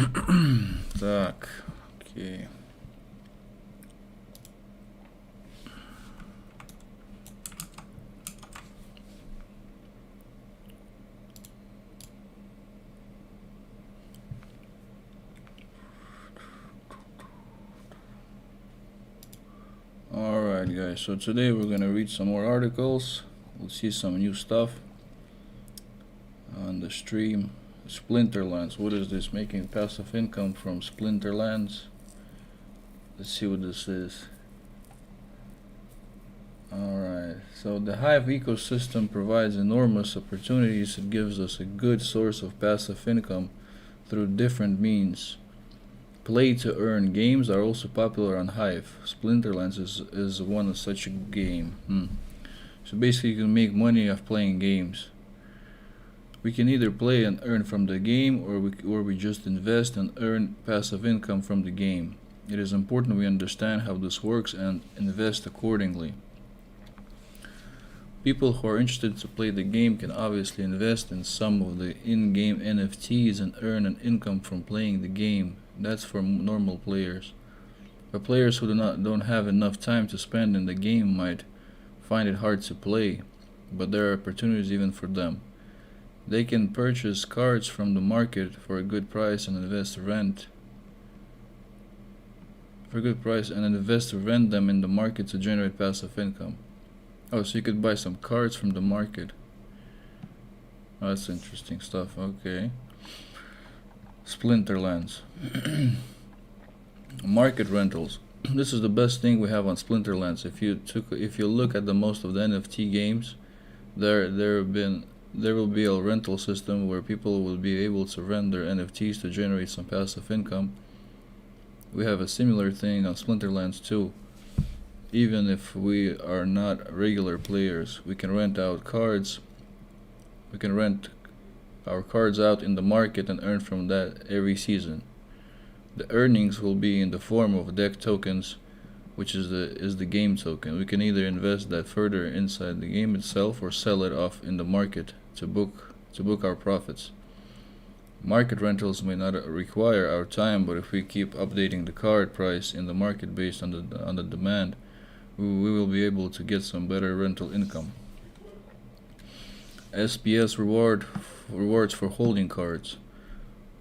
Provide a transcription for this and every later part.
Так, окей. Alright guys, so today we're gonna read some more articles. We'll see some new stuff on the stream. Splinterlands, what is this? Making passive income from Splinterlands. Let's see what this is. Alright, so the Hive ecosystem provides enormous opportunities. It gives us a good source of passive income through different means. Play to earn games are also popular on Hive. Splinterlands is one such a game. So basically you can make money off playing games. We can either play and earn from the game, or we just invest and earn passive income from the game. It is important we understand how this works and invest accordingly. People who are interested to play the game can obviously invest in some of the in-game NFTs and earn an income from playing the game. That's for normal players. But players who don't have enough time to spend in the game might find it hard to play, but there are opportunities even for them. They can purchase cards from the market for a good price and invest to rent them in the market to generate passive income. Oh, so you could buy some cards from the market. Oh, that's interesting stuff. Okay. Splinterlands. Market rentals. This is the best thing we have on Splinterlands. If you look at the most of the NFT games, there will be a rental system where people will be able to rent their NFTs to generate some passive income. We have a similar thing on Splinterlands too. Even if we are not regular players, we can rent out cards. We can rent our cards out in the market and earn from that every season. The earnings will be in the form of deck tokens, which is the game token. We can either invest that further inside the game itself or sell it off in the market to book our profits. Market rentals may not require our time, but if we keep updating the card price in the market based on the demand, we will be able to get some better rental income. SPS rewards for holding cards.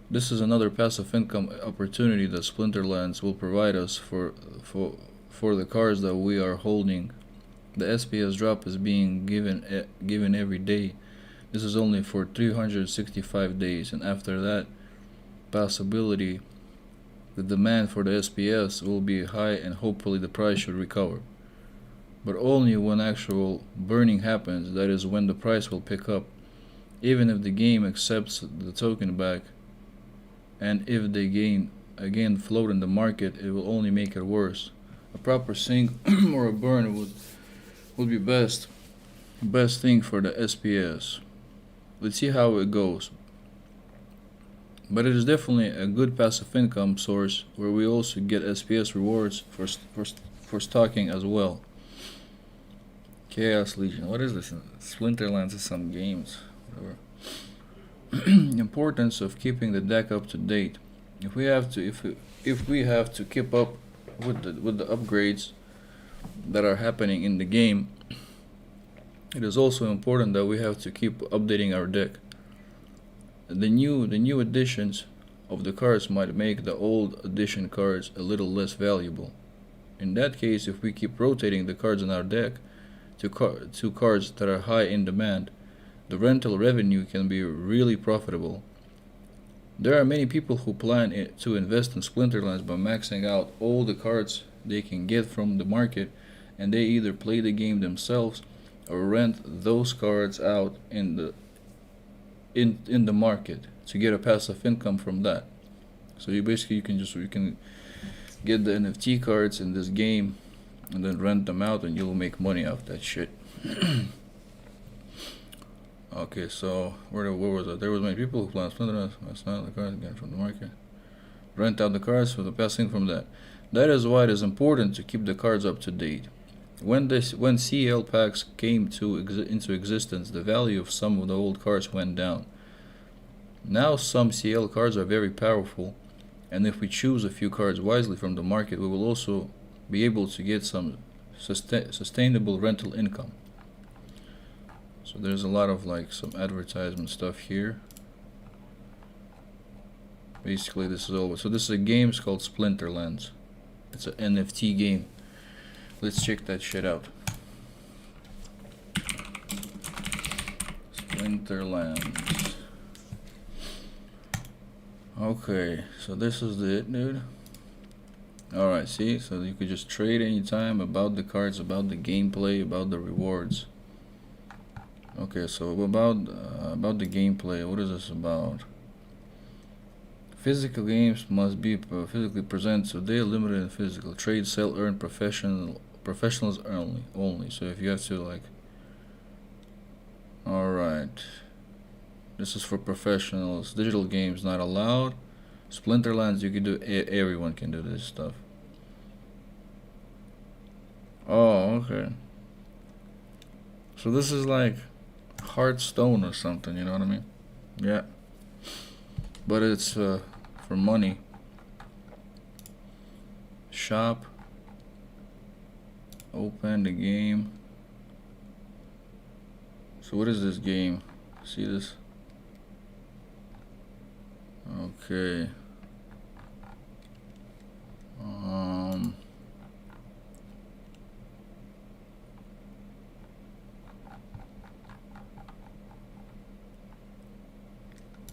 This is another passive income opportunity that Splinterlands will provide us for the cards that we are holding. The SPS drop is being given every day. This is only for 365 days, and after that possibility, the demand for the SPS will be high and hopefully the price should recover. But only when actual burning happens, that is when the price will pick up. Even if the game accepts the token back, and if they again float in the market, it will only make it worse. A proper sink or a burn would be best thing for the SPS. Let's see how it goes. But it is definitely a good passive income source where we also get SPS rewards for stocking as well. Chaos Legion. What is this? Splinterlands is some games. Whatever. Importance of keeping the deck up to date. If we have to keep up with the upgrades that are happening in the game, it is also important that we have to keep updating our deck. The new additions of the cards might make the old edition cards a little less valuable. In that case, if we keep rotating the cards in our deck to cards that are high in demand, the rental revenue can be really profitable. There are many people who plan to invest in Splinterlands by maxing out all the cards they can get from the market, and they either play the game themselves or rent those cards out in the market to get a passive income from that. So you can get the NFT cards in this game and then rent them out, and you'll make money off that shit. Okay, so where was that? There was many people who plan Splinterlands. That's not the cards again from the market. Rent out the cards for the passing from that. That is why it is important to keep the cards up to date. When CL packs came into existence, the value of some of the old cards went down. Now some CL cards are very powerful, And if we choose a few cards wisely from the market, we will also be able to get some sustainable rental income. So there's a lot of like some advertisement stuff here. Basically this is all. So this is a game, it's called Splinterlands. It's an NFT game. Let's check that shit out. Splinterlands. Okay, so this is it, dude. Alright, see, so you could just trade anytime, about the cards, about the gameplay, about the rewards. Okay, so about the gameplay, what is this about? Physical games must be physically present, so they are limited in physical. Trade, sell, earn, professionals only. So if you have to like, alright, this is for professionals. Digital games not allowed. Splinterlands, you can do, everyone can do this stuff. Oh, okay. So this is like Hearthstone or something, you know what I mean? Yeah. But it's for money. Shop. Open the game. So what is this game? See this? Okay.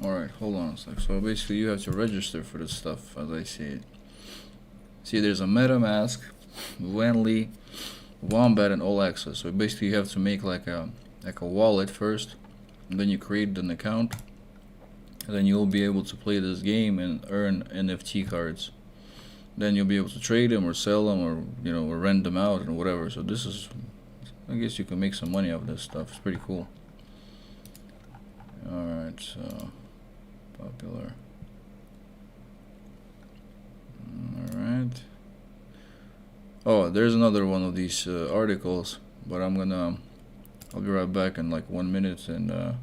Alright, hold on a sec. So basically you have to register for this stuff as I see it. See, there's a MetaMask, Wenli, Wombat, and All Access. So basically you have to make like a wallet first, and then you create an account, and then you'll be able to play this game and earn NFT cards. Then you'll be able to trade them or sell them, or or rent them out and whatever. So this is, I guess you can make some money off this stuff. It's pretty cool. Alright, so popular. Alright. Oh, there's another one of these articles, but I'll be right back in like 1 minute, and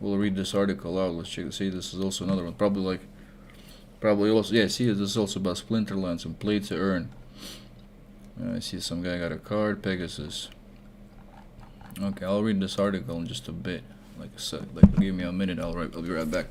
we'll read this article out. Let's check. See, this is also another one. Probably also, yeah, see, this is also about Splinterlands and play to earn. I see some guy got a card, Pegasus. Okay, I'll read this article in just a bit. Like I said, give me a minute, I'll be right back.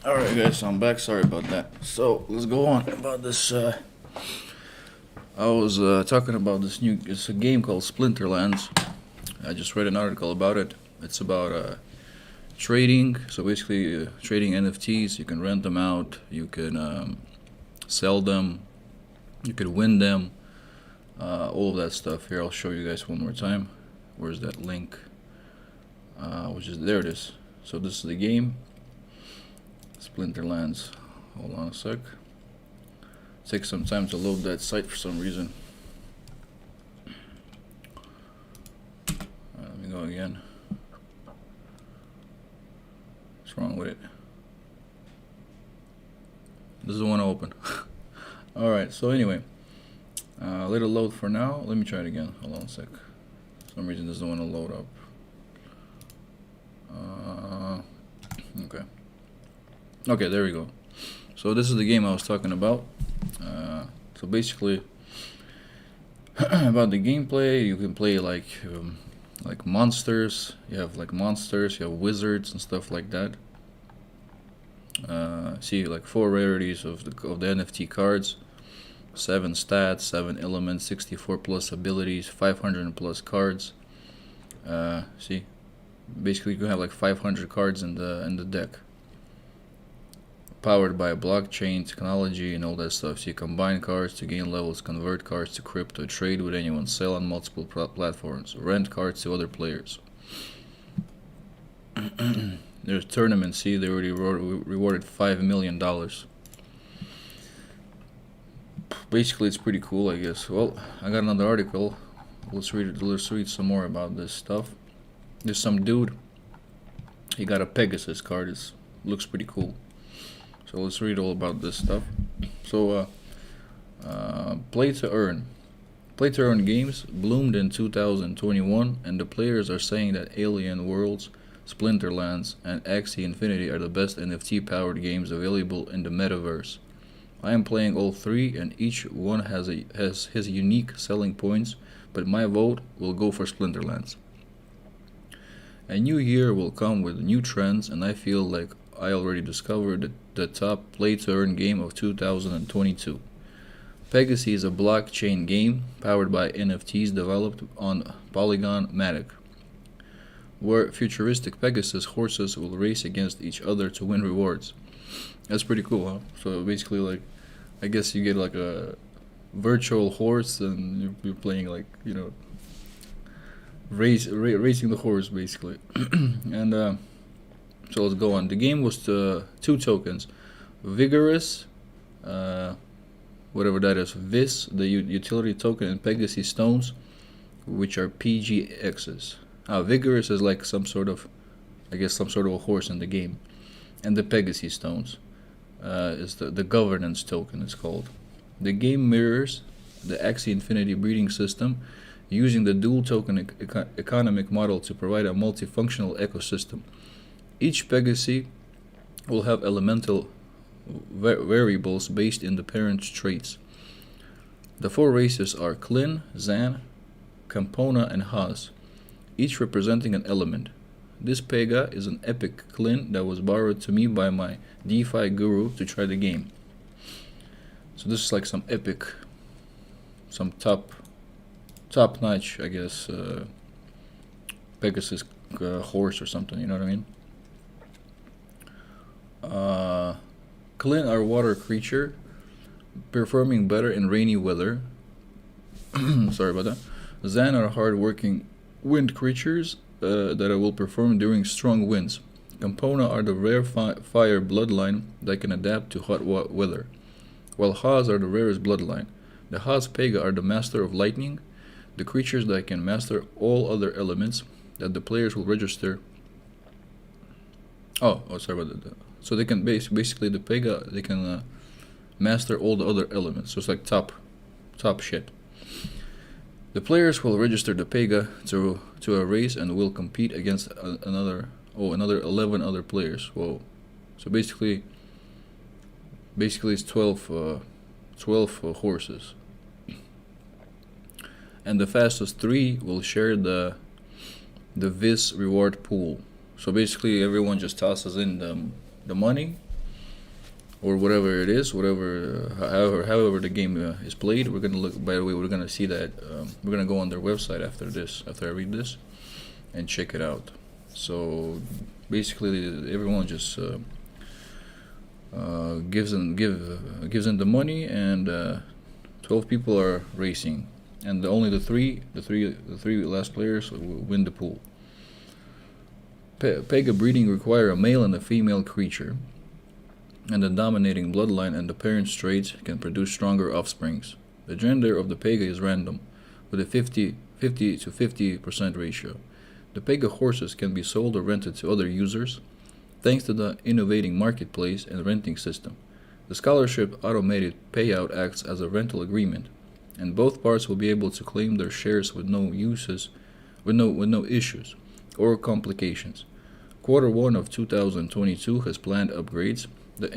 Alright guys, so I'm back, sorry about that. So, let's go on about this, I was talking about it's a game called Splinterlands. I just read an article about it. It's about trading, so basically trading NFTs. You can rent them out, you can sell them, you can win them, all of that stuff. Here, I'll show you guys one more time. Where's that link? There it is. So this is the game. Splinterlands. Hold on a sec. Takes some time to load that site for some reason. Let me go again. What's wrong with it? Doesn't want to open. Alright, so anyway. Let it load for now. Let me try it again. Hold on a sec. For some reason it doesn't want to load up. Okay. Okay, there we go. So this is the game I was talking about. So basically, about the gameplay, you can play like monsters. You have like monsters, you have wizards and stuff like that. See, like 4 rarities of the NFT cards, 7 stats, 7 elements, 64 plus abilities, 500 plus cards. See, basically you can have like 500 cards in the deck. Powered by blockchain technology and all that stuff. So you combine cards to gain levels, convert cards to crypto, trade with anyone, sell on multiple platforms, rent cards to other players. There's tournaments. See, they already rewarded $5 million. Basically, it's pretty cool, I guess. Well, I got another article. Let's read some more about this stuff. There's some dude. He got a Pegasus card. It looks pretty cool. So let's read all about this stuff. So, play to earn. Play to earn games bloomed in 2021, and the players are saying that Alien Worlds, Splinterlands, and Axie Infinity are the best NFT-powered games available in the metaverse. I am playing all 3, and each one has his unique selling points, but my vote will go for Splinterlands. A new year will come with new trends, and I feel like I already discovered the top play-to-earn game of 2022. Pegasus is a blockchain game powered by NFTs developed on Polygon Matic, where futuristic Pegasus horses will race against each other to win rewards. That's pretty cool, huh? So basically, like, I guess you get like a virtual horse, and you're playing like, you know, racing the horse basically. And so let's go on. The game was 2 tokens, Vigorous, whatever that is, Vis, the utility token, and Pegasus stones, which are PGXs. Vigorous is like some sort of a horse in the game, and the Pegasus stones is the governance token. It's called. The game mirrors the Axie Infinity breeding system, using the dual token economic model to provide a multifunctional ecosystem. Each Pegasus will have elemental variables based in the parent's traits. The 4 races are Klin, Zan, Campona, and Haas, each representing an element. This Pega is an epic Klin that was borrowed to me by my DeFi guru to try the game. So this is like some epic, some top-notch, I guess, Pegasus horse or something, you know what I mean? Klin are water creature, performing better in rainy weather. Sorry about that. Zan are hard-working wind creatures that will perform during strong winds. Campona are the rare fire bloodline that can adapt to hot weather, while Haas are the rarest bloodline. The Haas Pega are the master of lightning, the creatures that can master all other elements that the players will register. Oh, sorry about that. So they can basically the Pega, they can master all the other elements. So it's like top shit. The players will register the Pega to a race and will compete against another 11 other players. Whoa. So basically it's 12 horses. And the fastest 3 will share the Vis reward pool. So basically everyone just tosses in the money, or whatever it is, however the game is played. We're gonna look. By the way, we're gonna see that. We're gonna go on their website after I read this, and check it out. So basically, everyone just gives in the money, and 12 people are racing, and only the three last players will win the pool. Pega breeding require a male and a female creature, and the dominating bloodline and the parent's traits can produce stronger offsprings. The gender of the Pega is random, with a 50 to 50% ratio. The Pega horses can be sold or rented to other users, thanks to the innovating marketplace and renting system. The scholarship automated payout acts as a rental agreement, and both parts will be able to claim their shares with no issues or complications. Q1 of 2022 has planned upgrades, the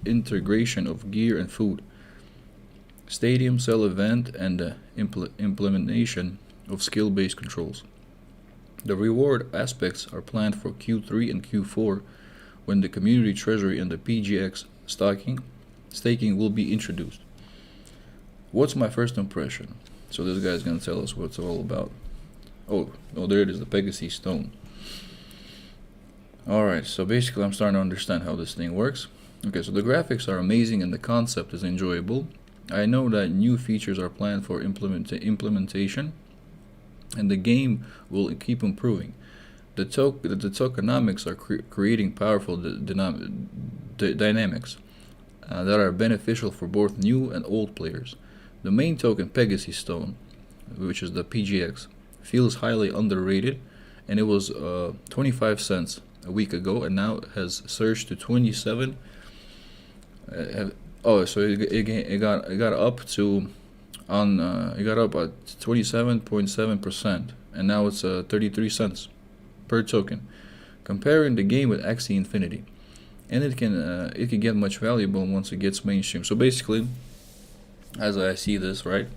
integration of gear and food, stadium cell event, and the implementation of skill-based controls. The reward aspects are planned for Q3 and Q4, when the community treasury and the PGX staking will be introduced. What's my first impression? So this guy's gonna tell us what it's all about. Oh, there it is, the Pegasus stone. Alright, so basically I'm starting to understand how this thing works. Okay, so the graphics are amazing and the concept is enjoyable. I know that new features are planned for implementation, and the game will keep improving. The tokenomics are creating powerful dynamics that are beneficial for both new and old players. The main token, Pegasus Stone, which is the PGX, feels highly underrated, and it was 25 cents a week ago, and now it has surged to 27. So it got up to it got up at 27.7%, and now it's 33 cents per token. Comparing the game with Axie Infinity, and it can get much valuable once it gets mainstream. So basically, as I see this, right,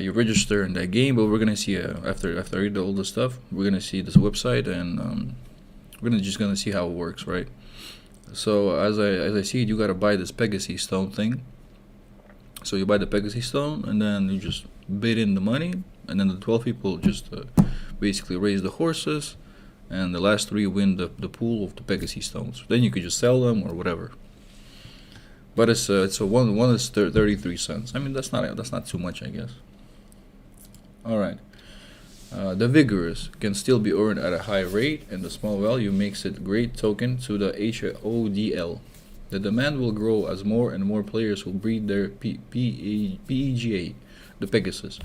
you register in that game, but we're gonna see after I read all the stuff, we're gonna see this website, and we're gonna see how it works, right? So as I see it, you gotta buy this Pegasus Stone thing. So you buy the Pegasus Stone, and then you just bid in the money, and then the 12 people just basically raise the horses, and the last 3 win the pool of the Pegasus Stones. Then you could just sell them or whatever. But it's one is 33 cents. I mean, that's not too much, I guess. All right. The Vigorous can still be earned at a high rate, and the small value makes it a great token to the HODL. The demand will grow as more and more players will breed their PEGA, the Pegasus.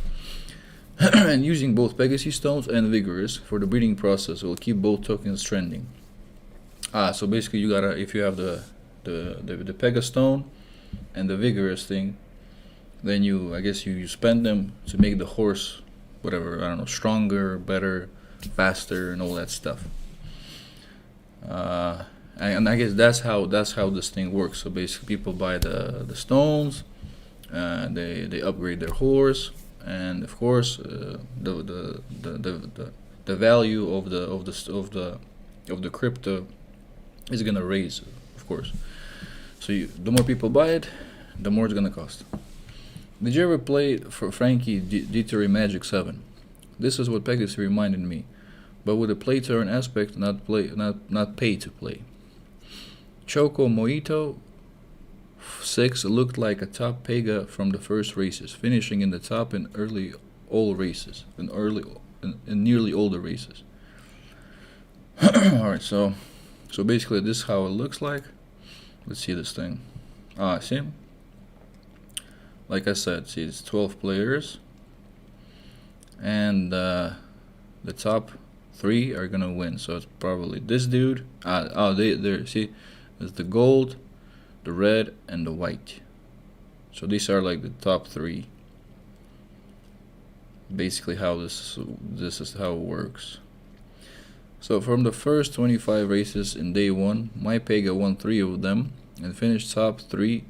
And using both Pegasus Stones and Vigorous for the breeding process will keep both tokens trending. So basically you gotta, if you have the Pega Stone and the Vigorous thing, then I guess you spend them to make the horse, whatever, I don't know, stronger, better, faster, and all that stuff. And I guess that's how this thing works. So basically, people buy the stones, they upgrade their horse, and of course, the value of the crypto is gonna raise, of course. So the more people buy it, the more it's gonna cost. Did you ever play for Frankie Dettori Magic 7? This is what Pegasus reminded me, but with a play turn aspect, not pay to play. Choco Mojito 6 looked like a top Pega from the first races, finishing in the top in nearly all the races. Alright, so basically this is how it looks like. Let's see this thing. See? Like I said, see, it's 12 players, and the top 3 are gonna win. So it's probably this dude. There. See, there's the gold, the red, and the white. So these are like the top 3. Basically, how this is how it works. So from the first 25 races in day 1, my Pega won 3 of them and finished top 3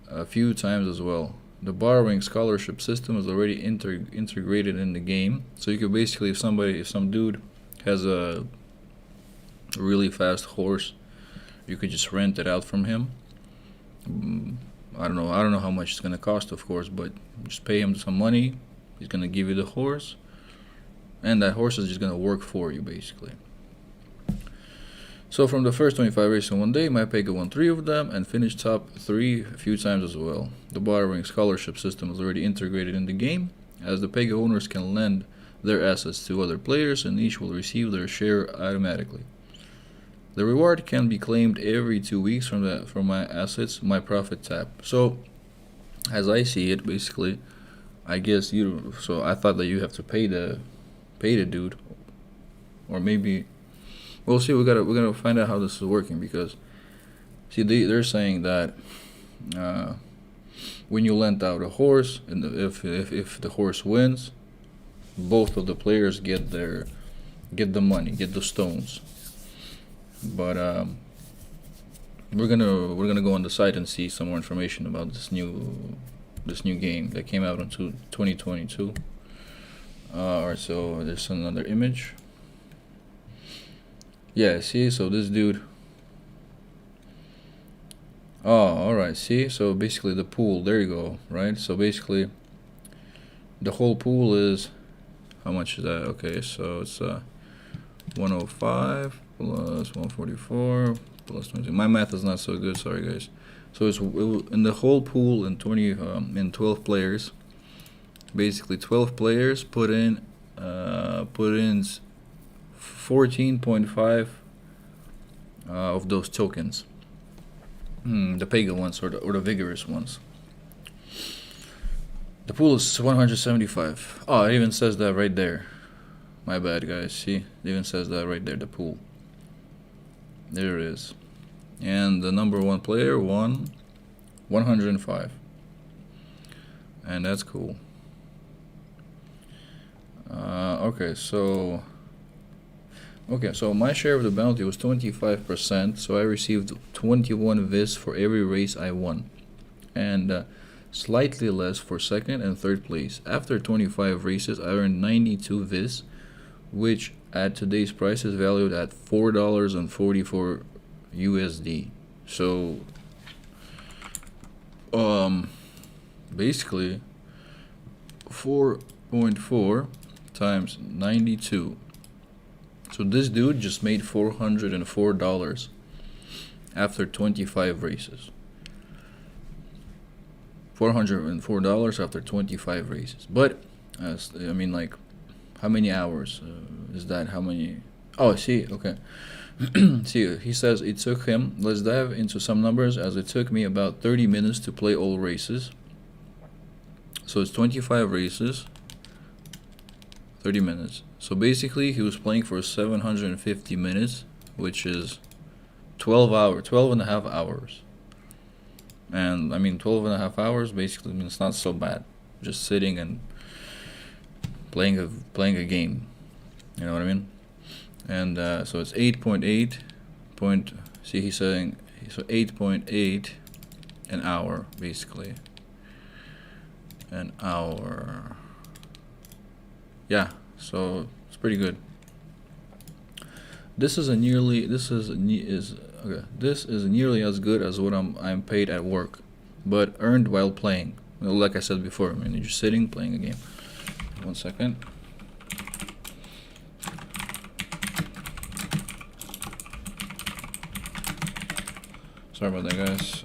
a few times as well. The borrowing scholarship system is already integrated in the game, so you could basically, if some dude has a really fast horse, you could just rent it out from him, I don't know how much it's gonna cost, of course, but just pay him some money. He's gonna give you the horse, and that horse is just gonna work for you, basically. So from the first 25 races in one day, my Pega won 3 of them and finished top 3 a few times as well. The borrowing scholarship system is already integrated in the game, as the Pega owners can lend their assets to other players and each will receive their share automatically. The reward can be claimed every 2 weeks from my assets, my profit tab. So, as I see it, basically, I guess so I thought that you have to pay the dude, or maybe we'll see. We're gonna find out how this is working, because see, they're saying that when you lend out a horse, and if the horse wins, both of the players get the money, get the stones. But we're gonna go on the site and see some more information about this new game that came out in 2022. Alright, so there's another image. Yeah, see, so this dude. Oh, alright, see, so basically the pool, there you go, right? So basically, the whole pool is, how much is that? Okay, so it's 105 plus 144 plus 20. My math is not so good, sorry guys. So it's in the whole pool in 12 players. Basically, 12 players put in 14.5 of those tokens. The Pega ones or the vigorous ones. The pool is 175. Oh, it even says that right there. My bad, guys. See, it even says that right there. The pool. There it is. And the number 1 player won 105. And that's cool. Okay, so my share of the bounty was 25%, so I received 21 vis for every race I won, and slightly less for second and third place. After 25 races, I earned 92 vis, which at today's price is valued at $4.44 USD. So, basically, 4.4 times 92. So this dude just made $404 after 25 races. $404 after 25 races. But I mean, like, how many hours is that? How many? Oh, see, okay. See, he says it took him. Let's dive into some numbers, as it took me about 30 minutes to play all races. So it's 25 races, 30 minutes. So basically, he was playing for 750 minutes, which is 12 and a half hours. And I mean, 12 and a half hours basically, I mean, it's not so bad. Just sitting and playing a game. You know what I mean? And so it's 8.8 point. See, he's saying so 8.8 an hour, basically. An hour. Yeah, so it's pretty good. This is nearly as good as what I'm paid at work, but earned while playing. Well, like I said before, I mean, you're just sitting playing a game. 1 second. Sorry about that, guys.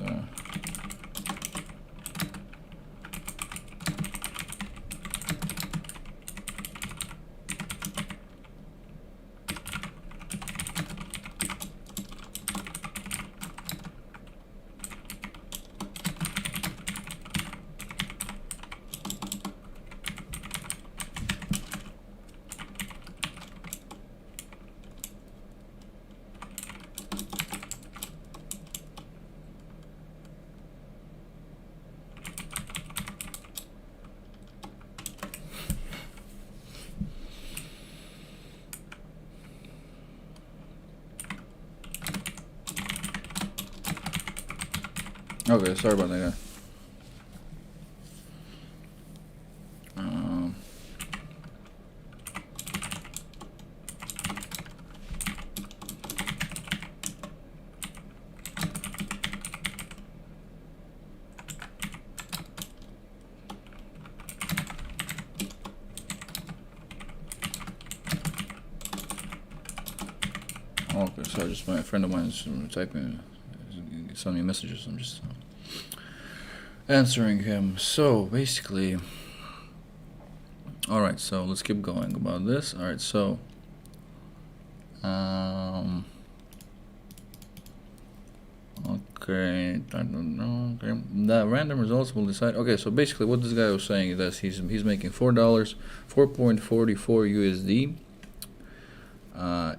Okay, sorry about that, guy. sorry, just my friend of mine is typing, sending me messages. I'm just answering him. So basically, all right. So let's keep going about this. All right. So, okay, I don't know. Okay, the random results will decide. Okay, so basically, what this guy was saying is that he's making $4.44 USD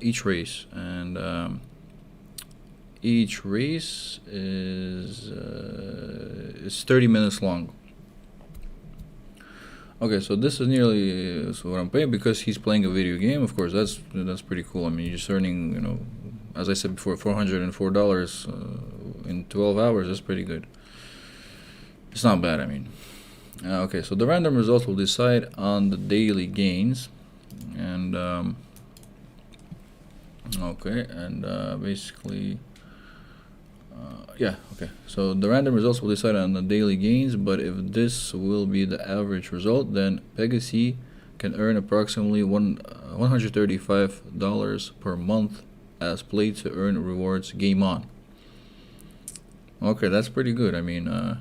each race, and each race is 30 minutes long. Okay, so this is nearly so what I'm paying because he's playing a video game. Of course, that's pretty cool. I mean, you're just earning, you know, as I said before, $404 in 12 hours. That's pretty good. It's not bad. I mean, okay. So the random results will decide on the daily gains, and okay, and basically. Yeah, okay. So the random results will decide on the daily gains, but if this will be the average result, then Pegasus can earn approximately $135 per month as play to earn rewards game on. Okay, that's pretty good. I mean,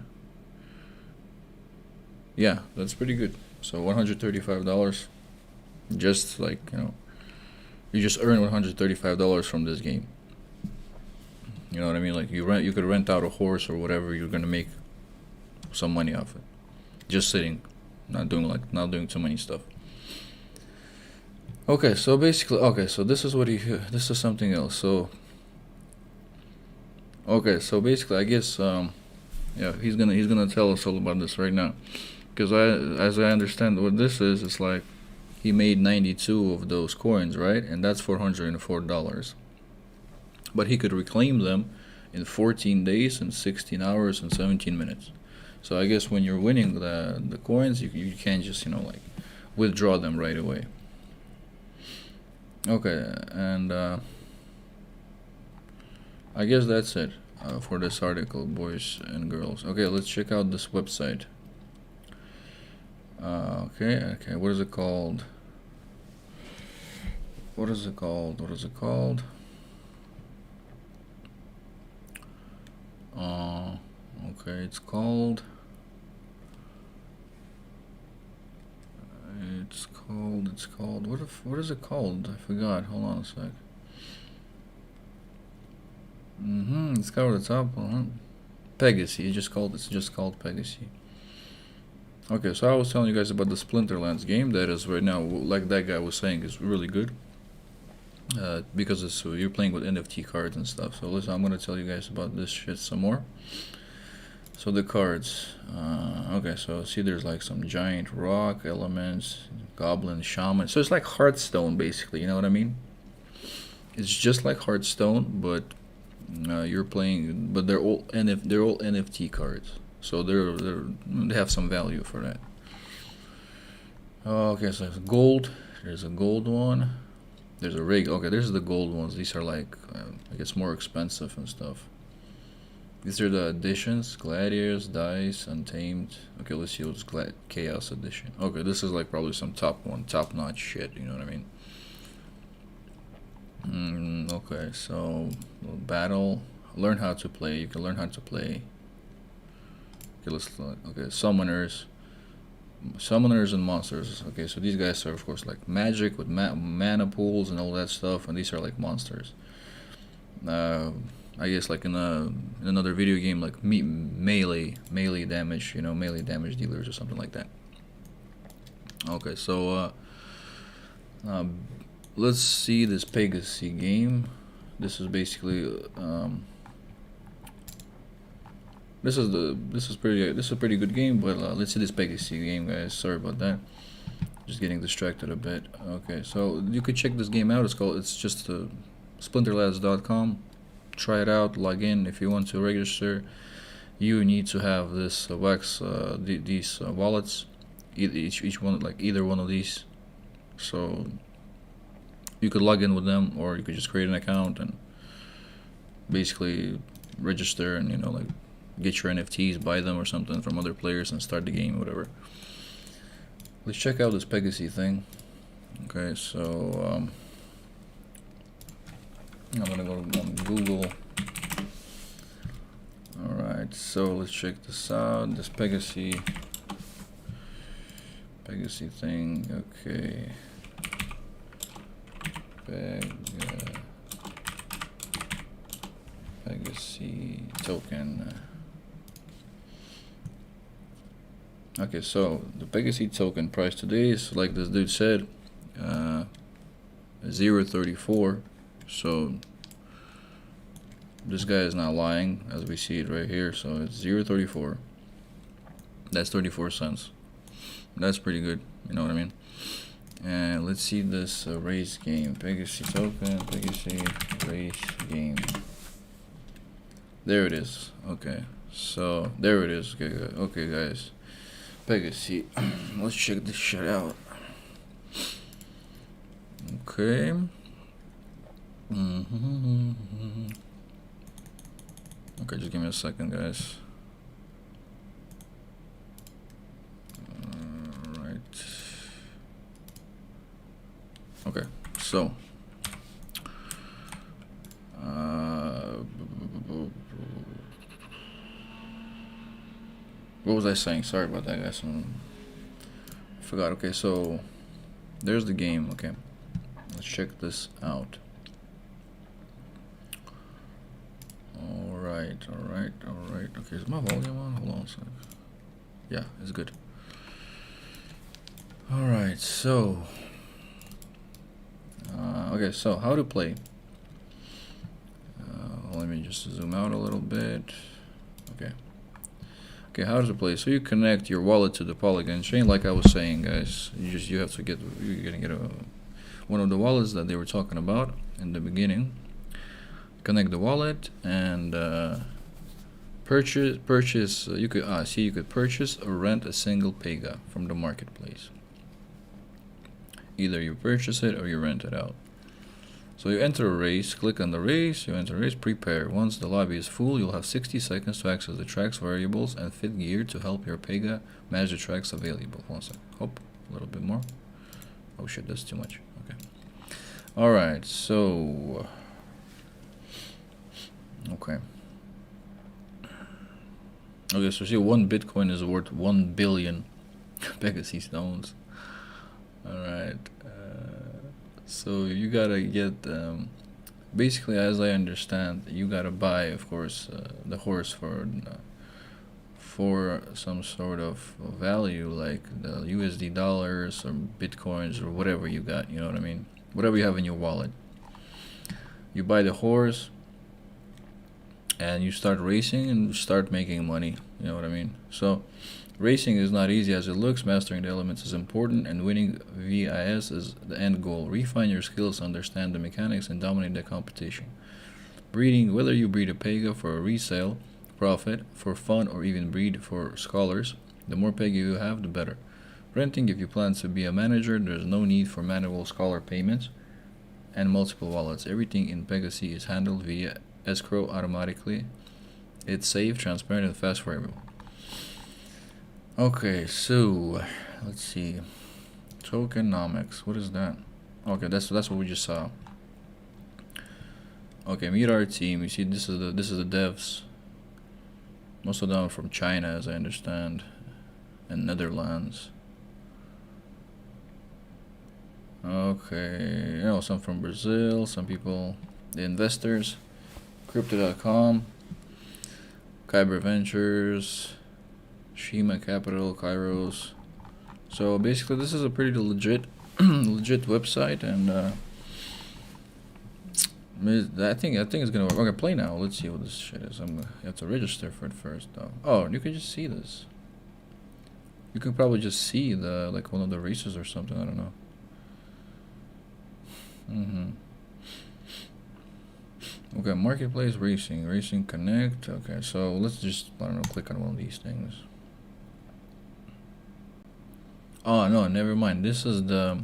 yeah, that's pretty good. So $135, just like, you know, you just earn $135 from this game. You know what I mean? Like you could rent out a horse or whatever. You're gonna make some money off it, just sitting, not doing too many stuff. Okay, so basically, okay, so this is this is something else. So, okay, so basically, I guess, yeah, he's gonna tell us all about this right now, because as I understand what this is, it's like he made 92 of those coins, right? And that's $404. But he could reclaim them in 14 days and 16 hours and 17 minutes. So I guess when you're winning the coins, you can't just, you know, like withdraw them right away. Okay, and I guess that's it for this article, boys and girls. Okay, let's check out this website. Okay, what is it called? What is it called? Okay, it's called what is it called? I forgot. Hold on a sec. It's covered at the top. Pegasus. It's just called Pegasus. Okay, so I was telling you guys about the Splinterlands game that is right now, like that guy was saying, is really good. Because you're playing with NFT cards and stuff. So listen, I'm gonna tell you guys about this shit some more. So the cards, okay, so see there's like some giant rock elements, goblin, shaman. So it's like Hearthstone basically, you know what I mean? It's just like Hearthstone, but you're playing, but they're all NFT cards. So they have some value for that. Okay, so it's gold. There's a gold one. There's a rig. Okay, there's the gold ones. These are like, I guess, more expensive and stuff. These are the editions: Gladiators, Dice, Untamed. Okay, let's see what's Chaos Edition. Okay, this is like probably some top-notch shit. You know what I mean? Okay, so battle. Learn how to play. You can learn how to play. Okay, summoners and monsters. Okay, so these guys are of course like magic with mana pools and all that stuff, and these are like monsters. I guess like in another video game like melee damage, you know, melee damage dealers or something like that. Okay, so let's see this Pegasus game. This is basically this is a pretty good game, but let's see this Pegasus game, guys. Sorry about that. Just getting distracted a bit. Okay, so you could check this game out. It's just splinterlands.com. Try it out. Log in if you want to register. You need to have this these wallets. Each one, like either one of these. So you could log in with them, or you could just create an account and basically register and, you know, like get your NFTs, buy them or something from other players and start the game or whatever. Let's check out this Pegasus thing. Okay, so I'm gonna go on Google. Alright, so let's check this out. This Pegasus thing, okay. Pegasus token. Okay, so the Pegasus token price today is, like this dude said, 0.34. So this guy is not lying, as we see it right here. So it's 0.34. That's 34 cents. That's pretty good, you know what I mean? And let's see this race game. Pegasus token, Pegasus race game. There it is. Okay, so there it is. Okay guys, Pegasus. Let's check this shit out. Okay. Okay, just give me a second, guys. Alright. Okay, so what was I saying? Sorry about that, guys. I forgot. Okay, so there's the game. Okay, let's check this out. Alright. Okay, is my volume on? Hold on a sec. Yeah, it's good. Alright, so okay, so how to play. Let me just zoom out a little bit. Okay, how to play. So you connect your wallet to the Polygon chain, like I was saying, guys. You have to get, you're gonna get one of the wallets that they were talking about in the beginning. Connect the wallet and purchase. You could purchase or rent a single Pega from the marketplace. Either you purchase it or you rent it out. So you enter a race, click on the race, you enter a race, prepare. Once the lobby is full, you'll have 60 seconds to access the tracks, variables, and fit gear to help your Pega manage the tracks available. One sec. Hope, a little bit more. Oh shit, that's too much. Okay. Alright, so okay, so see, 1 Bitcoin is worth 1 billion Pegasus stones. Alright, so you gotta get, basically, as I understand, you gotta buy, of course, the horse for some sort of value, like the USD dollars or Bitcoins or whatever you got, you know what I mean? Whatever you have in your wallet. You buy the horse, and you start racing and start making money, you know what I mean? So racing is not easy as it looks. Mastering the elements is important, and winning VIS is the end goal. Refine your skills, understand the mechanics, and dominate the competition. Breeding, whether you breed a Pega for a resale profit, for fun, or even breed for scholars, the more Pega you have, the better. Renting, if you plan to be a manager, there's no need for manual scholar payments and multiple wallets. Everything in Pegasus is handled via escrow automatically. It's safe, transparent, and fast for everyone. Okay, so let's see. Tokenomics. What is that? Okay, that's what we just saw. Okay, meet our team. You see, this is the devs. Most of them are from China, as I understand, and Netherlands. Okay, you know, some from Brazil, some people, the investors, Crypto.com, Kyber Ventures, Shima Capital, Kairos. So basically, this is a pretty legit website, and I think it's gonna work. Okay, play now. Let's see what this shit is. You have to register for it first, though. Oh, you can just see this. You can probably just see the, like, one of the races or something. I don't know. Okay, marketplace, racing connect. Okay, so let's just, I don't know, click on one of these things. Oh no, never mind. This is the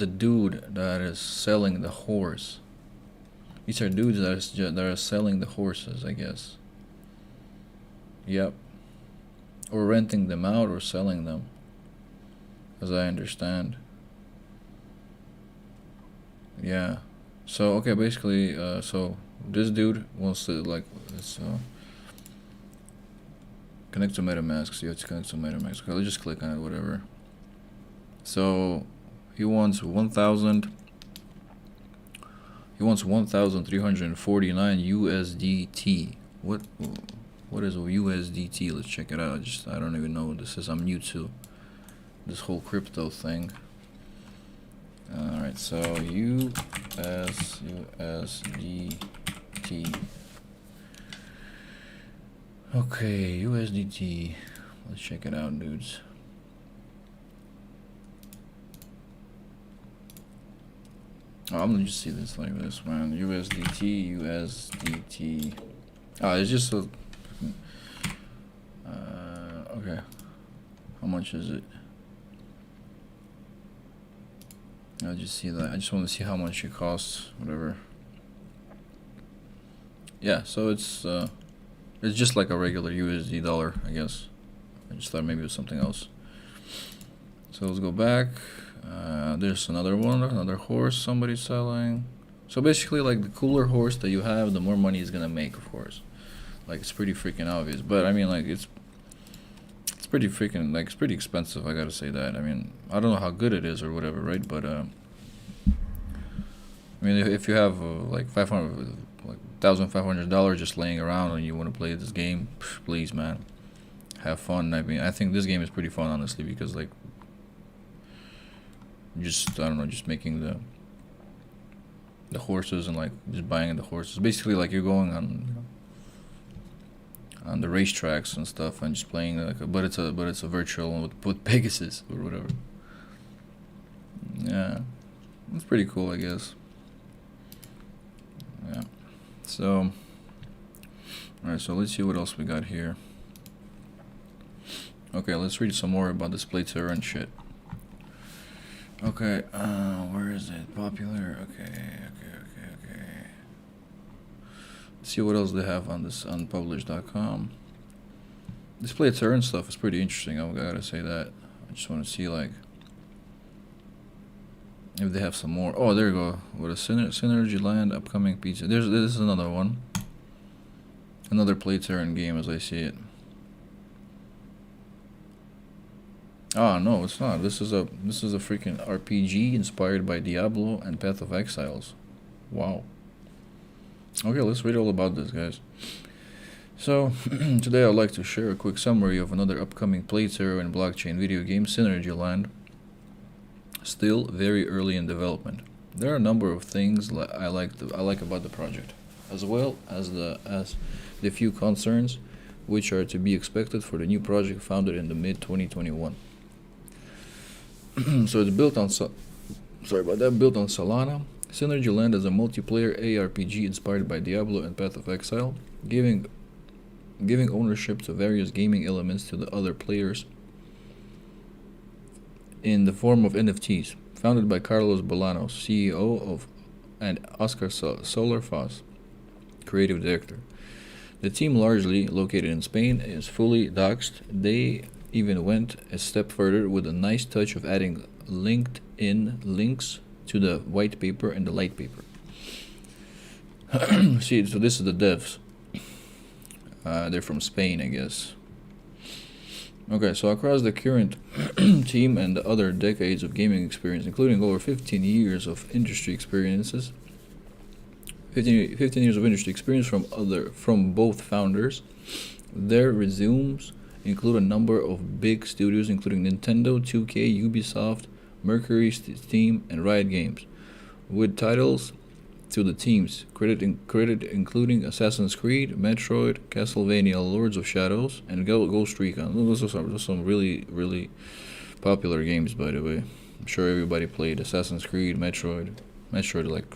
dude that is selling the horse. These are dudes that are selling the horses, I guess. Yep. Or renting them out or selling them, as I understand. Yeah, So okay, basically, so this dude wants to like let's connect to MetaMask. So you have to connect to MetaMask. Okay, let's just click on it, whatever. So he wants 1,000. He wants 1,349 USDT. What is a USDT? Let's check it out. I don't even know what this is. I'm new to this whole crypto thing. Alright, so USDT. Okay, USDT. Let's check it out, dudes. Oh, I'm gonna just see this like this, man. USDT. Oh, it's just a. Okay. How much is it? I'll just see that. I just want to see how much it costs, whatever. Yeah, so it's just like a regular USD dollar, I guess. I just thought maybe it was something else. So let's go back. There's another one, another horse somebody's selling. So basically, like, the cooler horse that you have, the more money it's gonna make, of course. Like, it's pretty freaking obvious. But I mean, like, it's pretty freaking, like, it's pretty expensive, I gotta say that. I mean, I don't know how good it is or whatever, right? But I mean, if you have like $1,500 just laying around and you want to play this game, please, man, have fun. I mean, I think this game is pretty fun, honestly, because, like, just, I don't know, just making the horses and, like, just buying the horses. Basically, like, you're going on the racetracks and stuff and just playing, like, but it's a virtual with Pegasus or whatever. Yeah, it's pretty cool, I guess. Yeah. So, alright, so let's see what else we got here. Okay, let's read some more about this play to earn shit. Okay, where is it? Popular. Okay. Let's see what else they have on this unpublished.com. This play to earn stuff is pretty interesting. I gotta say that. I just want to see, like, if they have some more. Oh, there you go. What a Synergy Land upcoming pizza. This is another one. Another play to earn game as I see it. Ah, no, it's not. This is a freaking RPG inspired by Diablo and Path of Exiles. Wow. Okay, let's read all about this, guys. So, today I'd like to share a quick summary of another upcoming play to earn blockchain video game, Synergy Land. Still very early in development. There are a number of things I like about the project, as well as the few concerns which are to be expected for the new project founded in the mid-2021. So it's built on built on Solana. Synergy Land is a multiplayer ARPG inspired by Diablo and Path of Exile, giving ownership to various gaming elements to the other players in the form of NFTs. Founded by Carlos Bolanos, CEO of, and Oscar Solarfaz, creative director. The team, largely located in Spain, is fully doxed. They even went a step further with a nice touch of adding LinkedIn links to the white paper and the light paper. See, so this is the devs. They're from Spain, I guess. Okay, so across the current team and the other decades of gaming experience, including over 15 years of industry experiences, 15 years of industry experience from both founders, their resumes include a number of big studios, including Nintendo, 2K, Ubisoft, Mercury, Steam, and Riot Games, with titles to the teams credit including Assassin's Creed, Metroid, Castlevania, Lords of Shadows, and Ghost Recon. Those are some really popular games, by the way. I'm sure everybody played Assassin's Creed, Metroid, like,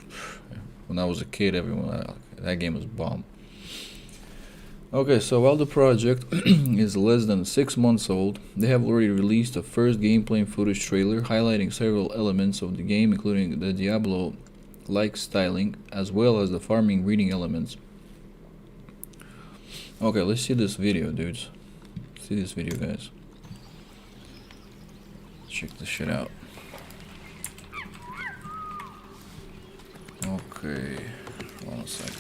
when I was a kid, that game was bomb. Okay, so while the project is less than 6 months old, they have already released a first gameplay footage trailer highlighting several elements of the game, including the Diablo-like styling, as well as the farming breeding elements. Okay, let's see this video, dudes. See this video, guys. Check this shit out. Okay. Okay, hold on a sec.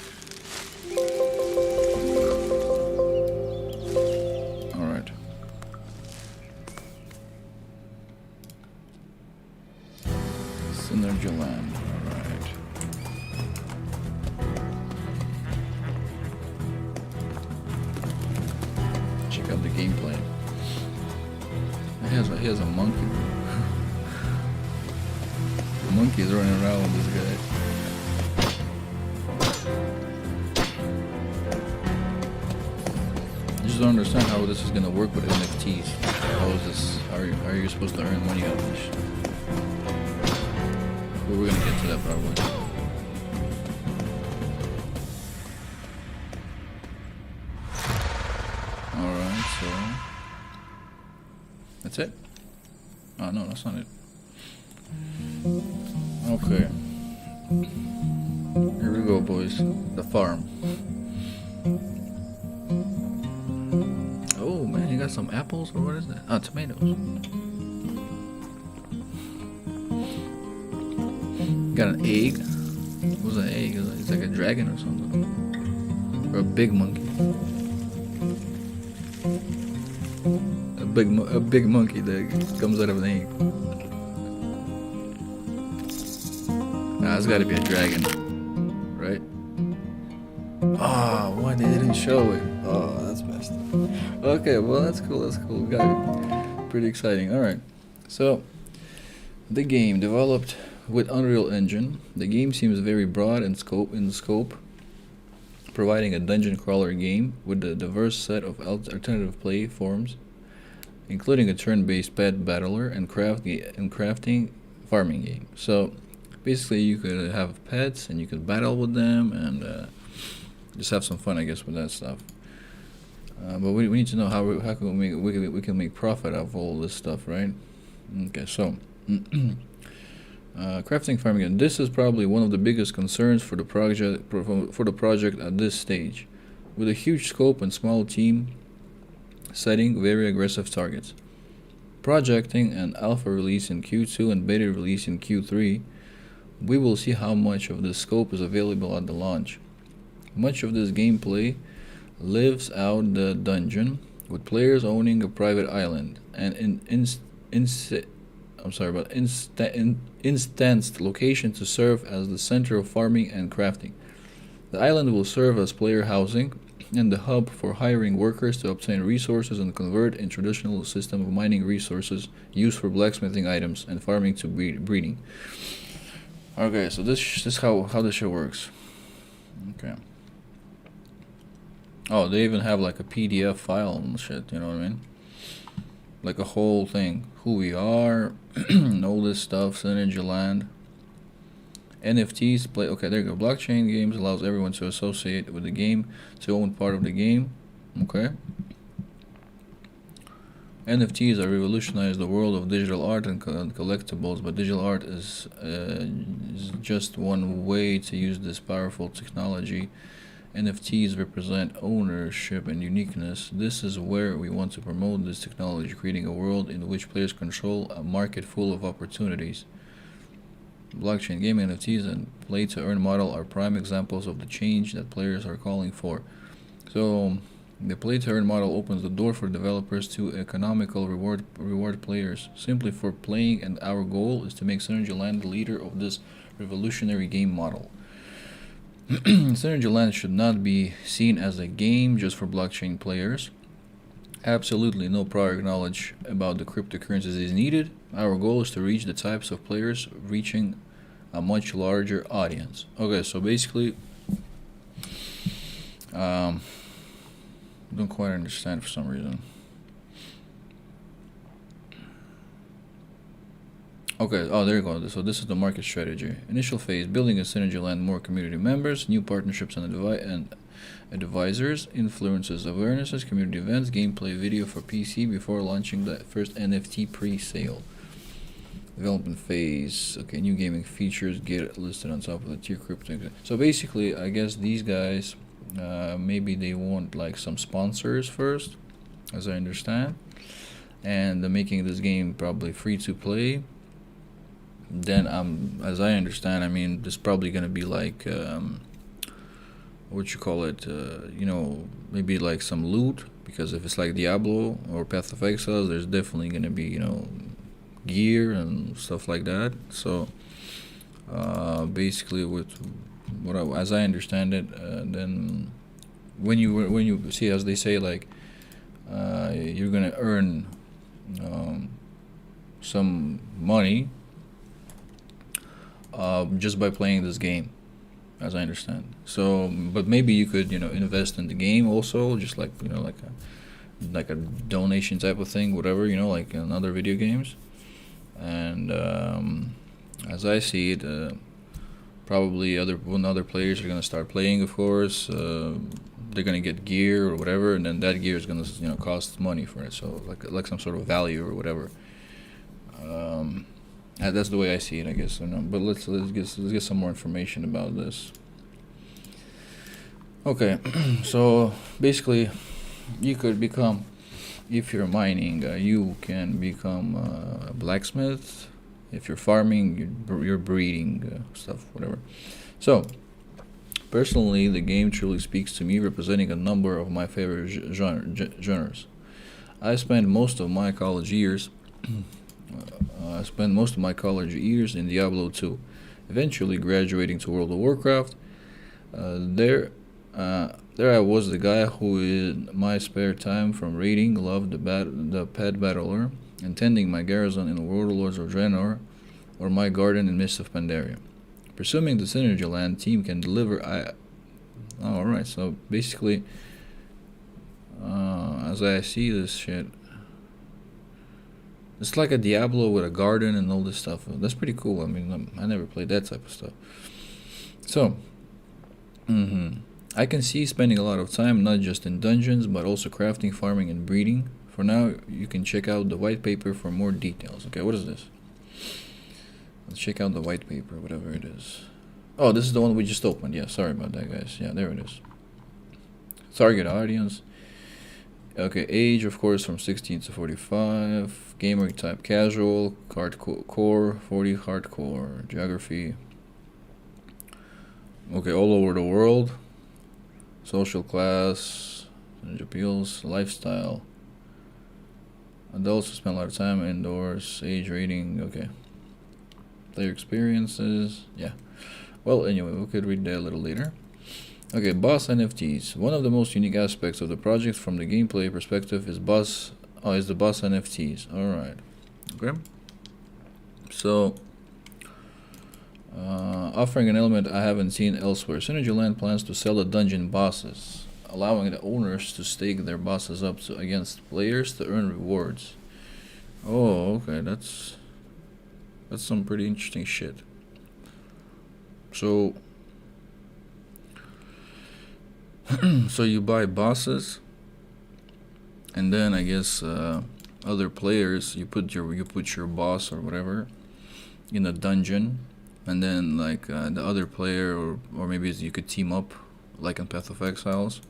Alright. Synergy land, alright. Check out the gameplay. He has a monkey. The monkey is running around with this guy. I just don't understand how this is gonna work with NFTs. How is this? How are you supposed to earn money out of this? But we're gonna get to that probably. Alright, so that's it? Oh no, that's not it. Okay. Here we go, boys. The farm. Oh man, you got some apples or what is that? Ah, tomatoes. Got an egg. What's an egg? It's like a dragon or something. Or a big monkey. A big monkey that comes out of an egg. Nah, it's gotta be a dragon, right? Ah, why they didn't show it? Oh, that's messed up. Okay, well that's cool. Got it. Pretty exciting. All right. So, the game developed with Unreal Engine. The game seems very broad in scope, providing a dungeon crawler game with a diverse set of alternative play forms, including a turn-based pet battler and crafting farming game. So basically you could have pets and you could battle with them and just have some fun, I guess, with that stuff. But we need to know how can we can make profit out of all this stuff, right? Okay, so crafting farming game. This is probably one of the biggest concerns for the project at this stage, with a huge scope and small team setting very aggressive targets. Projecting an alpha release in Q2 and beta release in Q3, we will see how much of this scope is available at the launch. Much of this gameplay lives out the dungeon, with players owning a private island and instanced location to serve as the center of farming and crafting. The island will serve as player housing and the hub for hiring workers to obtain resources and convert a traditional system of mining resources used for blacksmithing items and farming to breeding. Okay, so this is how this shit works. Okay. Oh, they even have like a PDF file and shit, you know what I mean? Like a whole thing. Who we are, and all this stuff, Synergy Land. NFTs, okay, there you go. Blockchain games allows everyone to associate with the game, to own part of the game. Okay. NFTs are revolutionized the world of digital art and collectibles, but digital art is just one way to use this powerful technology. NFTs represent ownership and uniqueness. This is where we want to promote this technology, creating a world in which players control a market full of opportunities. Blockchain gaming, NFTs, and play-to-earn model are prime examples of the change that players are calling for. So, the play-to-earn model opens the door for developers to economical reward players simply for playing, and our goal is to make Synergy Land the leader of this revolutionary game model. Synergy Land should not be seen as a game just for blockchain players. Absolutely no prior knowledge about the cryptocurrencies is needed. Our goal is to reach the types of players reaching a much larger audience. Okay, so basically, don't quite understand for some reason. Okay, oh, there you go. So this is the market strategy. Initial phase, building a Synergy Land, more community members, new partnerships and advisors, influences, awarenesses, community events, gameplay video for PC before launching the first NFT pre-sale. Development phase, okay, new gaming features get listed on top of the tier crypto. So basically, I guess these guys, maybe they want like some sponsors first, as I understand, and they're making this game probably free to play. then as I understand, I mean, there's probably gonna be like what you call it, maybe like some loot, because if it's like Diablo or Path of Exiles, there's definitely gonna be gear and stuff like that. So basically, with as I understand it, then when you see, as they say, like you're gonna earn some money just by playing this game, as I understand. So, but maybe you could invest in the game also, just like like a donation type of thing, whatever, like in other video games. And as I see it, probably when other players are gonna start playing, of course, they're gonna get gear or whatever, and then that gear is gonna cost money for it. So like some sort of value or whatever. That's the way I see it, I guess. But let's get some more information about this. Okay, so basically, you could become, if you're mining, you can become a blacksmith. If you're farming, you're breeding stuff, whatever. So, personally, the game truly speaks to me, representing a number of my favorite genres. I spent most of my college years in Diablo 2, eventually graduating to World of Warcraft. There I was the guy who, in my spare time from raiding, loved the pet battler, and tending my garrison in Warlords of Draenor, or my garden in Mist of Pandaria. Presuming the Synergy Land team can deliver, alright, so basically, as I see this shit, it's like a Diablo with a garden and all this stuff. That's pretty cool. I mean, I never played that type of stuff. So, I can see spending a lot of time not just in dungeons, but also crafting, farming, and breeding. For now, you can check out the white paper for more details. Okay, what is this? Let's check out the white paper, whatever it is. Oh, this is the one we just opened. Yeah, sorry about that, guys. Yeah, there it is. Target audience. Okay, age, of course, from 16 to 45. Gamer type casual. Hardcore, 40 hardcore. Geography. Okay, all over the world. Social class. Appeals. Lifestyle. Adults who spend a lot of time indoors. Age rating. Okay. Player experiences. Yeah. Well, anyway, we could read that a little later. Okay, boss NFTs. One of the most unique aspects of the project from the gameplay perspective is the boss NFTs. Alright. Okay. So, offering an element I haven't seen elsewhere. Synergy Land plans to sell the dungeon bosses, allowing the owners to stake their bosses up against players to earn rewards. Oh, okay, that's some pretty interesting shit. So, so you buy bosses, and then I guess other players, you put your boss or whatever in a dungeon, and then like the other player, or maybe you could team up like in Path of Exiles.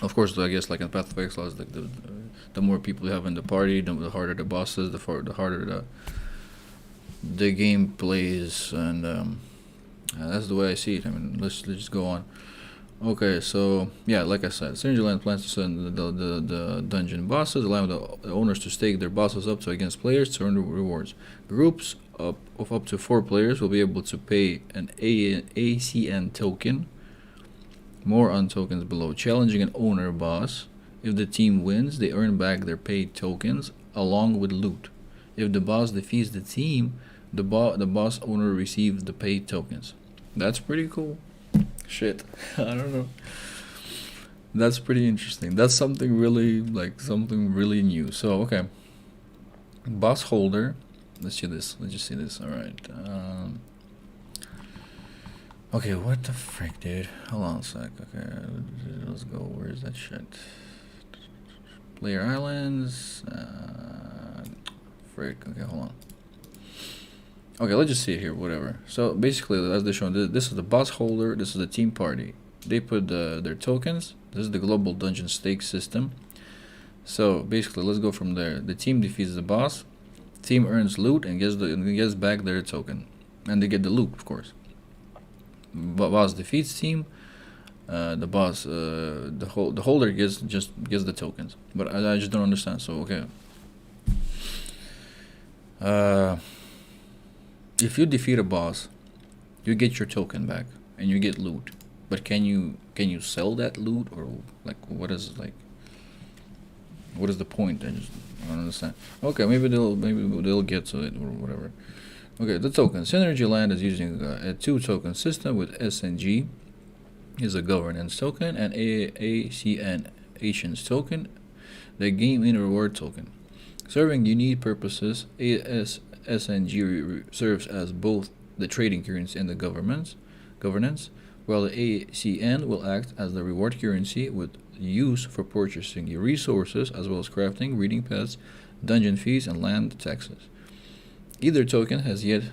Of course, I guess like in Path of Exiles, like the more people you have in the party, the harder the bosses, the harder the game plays, and that's the way I see it. I mean, let's just go on. Okay, so yeah, like I said, Synergy Land plans to send the dungeon bosses, allowing the owners to stake their bosses up against players to earn rewards. Groups of up to 4 players will be able to pay an ACN token. More on tokens below. Challenging an owner boss. If the team wins, they earn back their paid tokens along with loot. If the boss defeats the team, the boss owner receives the paid tokens. That's pretty cool. Shit, I don't know. That's pretty interesting. That's something really new. So okay, boss holder. Let's see this. Let's just see this. All right. Okay, what the frick, dude? Hold on a sec. Okay, let's go. Where's that shit? Player islands. Frick. Okay, hold on. Okay, let's just see it here, whatever. So basically, as they're showing, this is the boss holder, this is the team party. They put their tokens. This is the global dungeon stake system. So basically, let's go from there. The team defeats the boss. Team earns loot and gets back their token, and they get the loot, of course. Boss defeats team. The boss, the holder gets the tokens. But I just don't understand. So okay. If you defeat a boss, you get your token back and you get loot. But can you sell that loot, or like what is the point? I don't understand. Okay, maybe they'll get to it or whatever. Okay, the token. Synergy Land is using a 2-token system with SNG is a governance token and ACN Asians token, the game in reward token. Serving unique purposes, SNG serves as both the trading currency and the governance, while the ACN will act as the reward currency with use for purchasing resources as well as crafting, breeding pets, dungeon fees, and land taxes. Either token has yet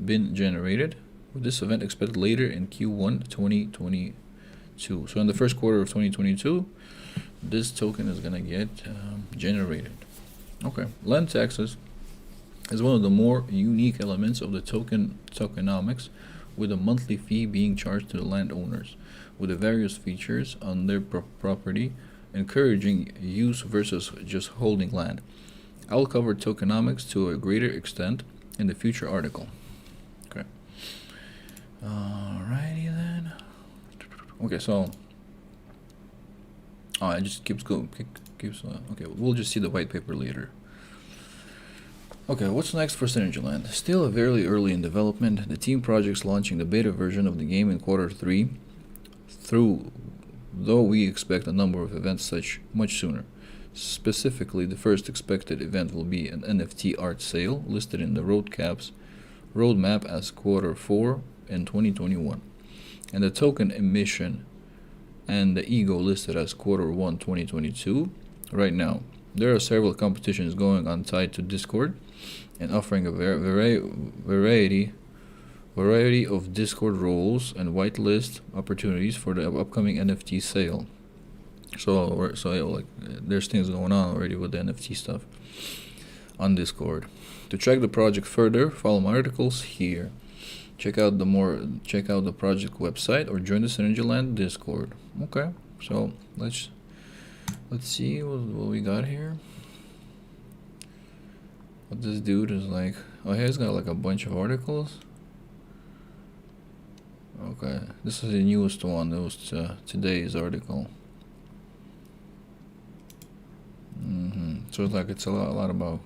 been generated, with this event expected later in Q1 2022. So in the first quarter of 2022, this token is going to get generated. Okay, land taxes is one of the more unique elements of the tokenomics, with a monthly fee being charged to the landowners, with the various features on their property encouraging use versus just holding land. I'll cover tokenomics to a greater extent in the future article. Okay. Alrighty then. Okay, so it just keeps going. Okay, we'll just see the white paper later. Okay, what's next for Synergyland? Still very early in development, the team project's launching the beta version of the game in Q3, though we expect a number of events much sooner. Specifically, the first expected event will be an NFT art sale listed in the roadmap as Q4 in 2021, and the token emission and the ego listed as Q1 2022. Right now, there are several competitions going on tied to Discord and offering a variety of Discord roles and whitelist opportunities for the upcoming NFT sale. So there's things going on already with the NFT stuff on Discord. To check the project further, follow my articles here. Check out the project website or join the Synergyland Discord. Okay, so let's see what we got here. What this dude is like. Oh, he's got like a bunch of articles. Okay, this is the newest one. It was today's article. So it's a lot about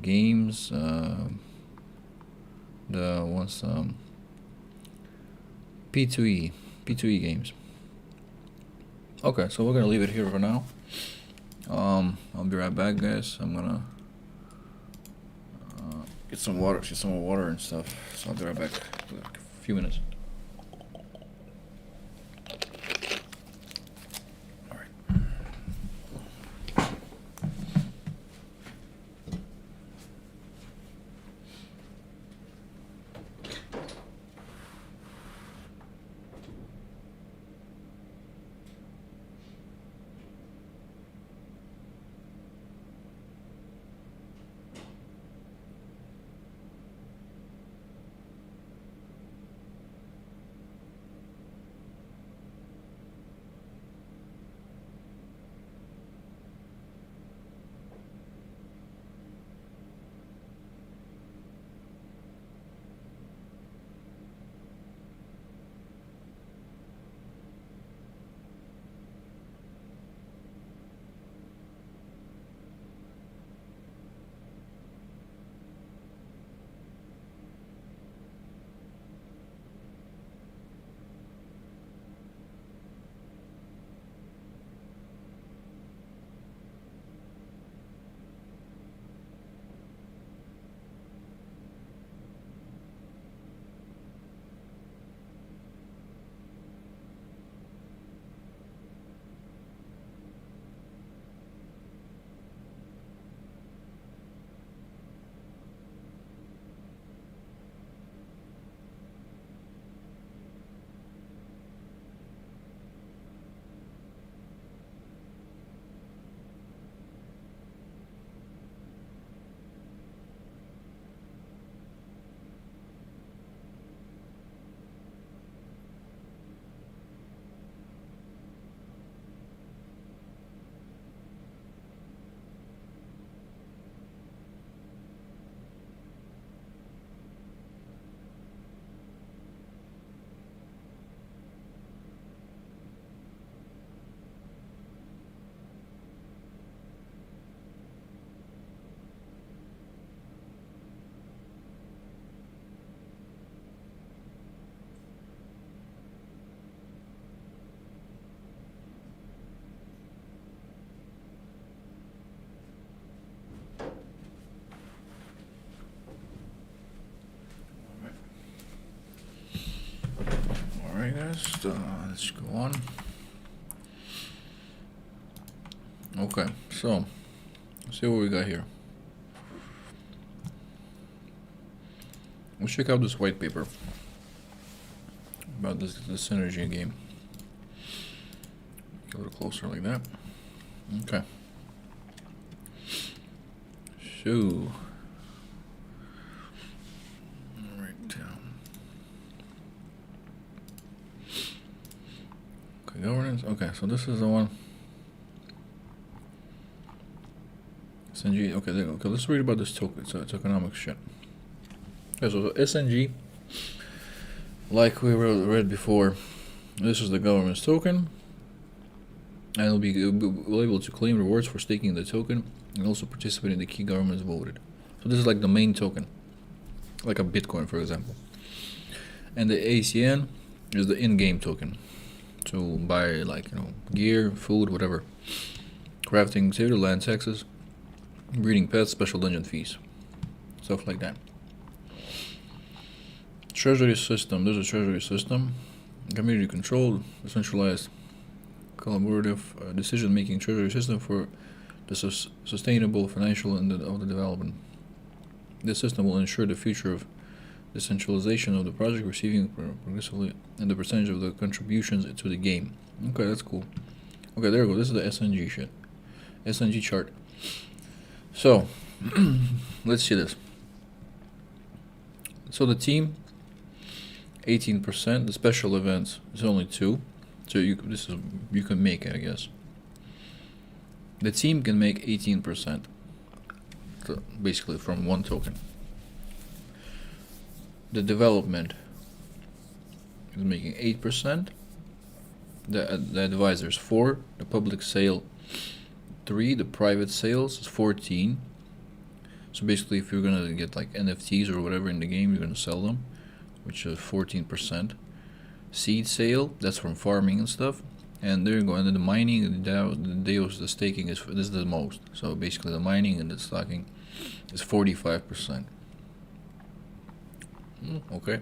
games. P2E games. Okay, so we're gonna leave it here for now. I'll be right back, guys. I'm gonna get some more water and stuff. So I'll be right back in a few minutes. organized. Let's go on. Okay, so let's see what we got here. Let's check out this white paper about this synergy game. Get a little closer like that. Okay. So, right down. Okay, governance. Okay, so this is the one. SNG. Okay, there you go. Okay, let's read about this token. It's economic shit. Okay, so SNG, like we read before, this is the government's token, and it'll be able to claim rewards for staking the token and also participate in the key governments voted. So this is like the main token, like a Bitcoin, for example. And the ACN is the in-game token, to buy like gear, food, whatever, crafting, save land taxes, breeding pets, special dungeon fees, stuff like that. Treasury system. There's a treasury system, community controlled, decentralized, collaborative decision-making treasury system for the sustainable financial end of the development. This system will ensure the future of decentralization of the project, receiving progressively and the percentage of the contributions to the game. Okay, that's cool. Okay, there we go. This is the SNG shit. SNG chart. So, let's see this. So the team, 18%. The special events is only 2. So you can make it, I guess. The team can make 18%, so basically from one token. The development is making 8%. The advisors 4. The public sale 3. The private sales is 14. So basically, if you're gonna get like NFTs or whatever in the game, you're gonna sell them, which is 14%. Seed sale, that's from farming and stuff. And there you go. And then the mining and the staking this is the most. So basically, the mining and the stocking is 45%. Okay.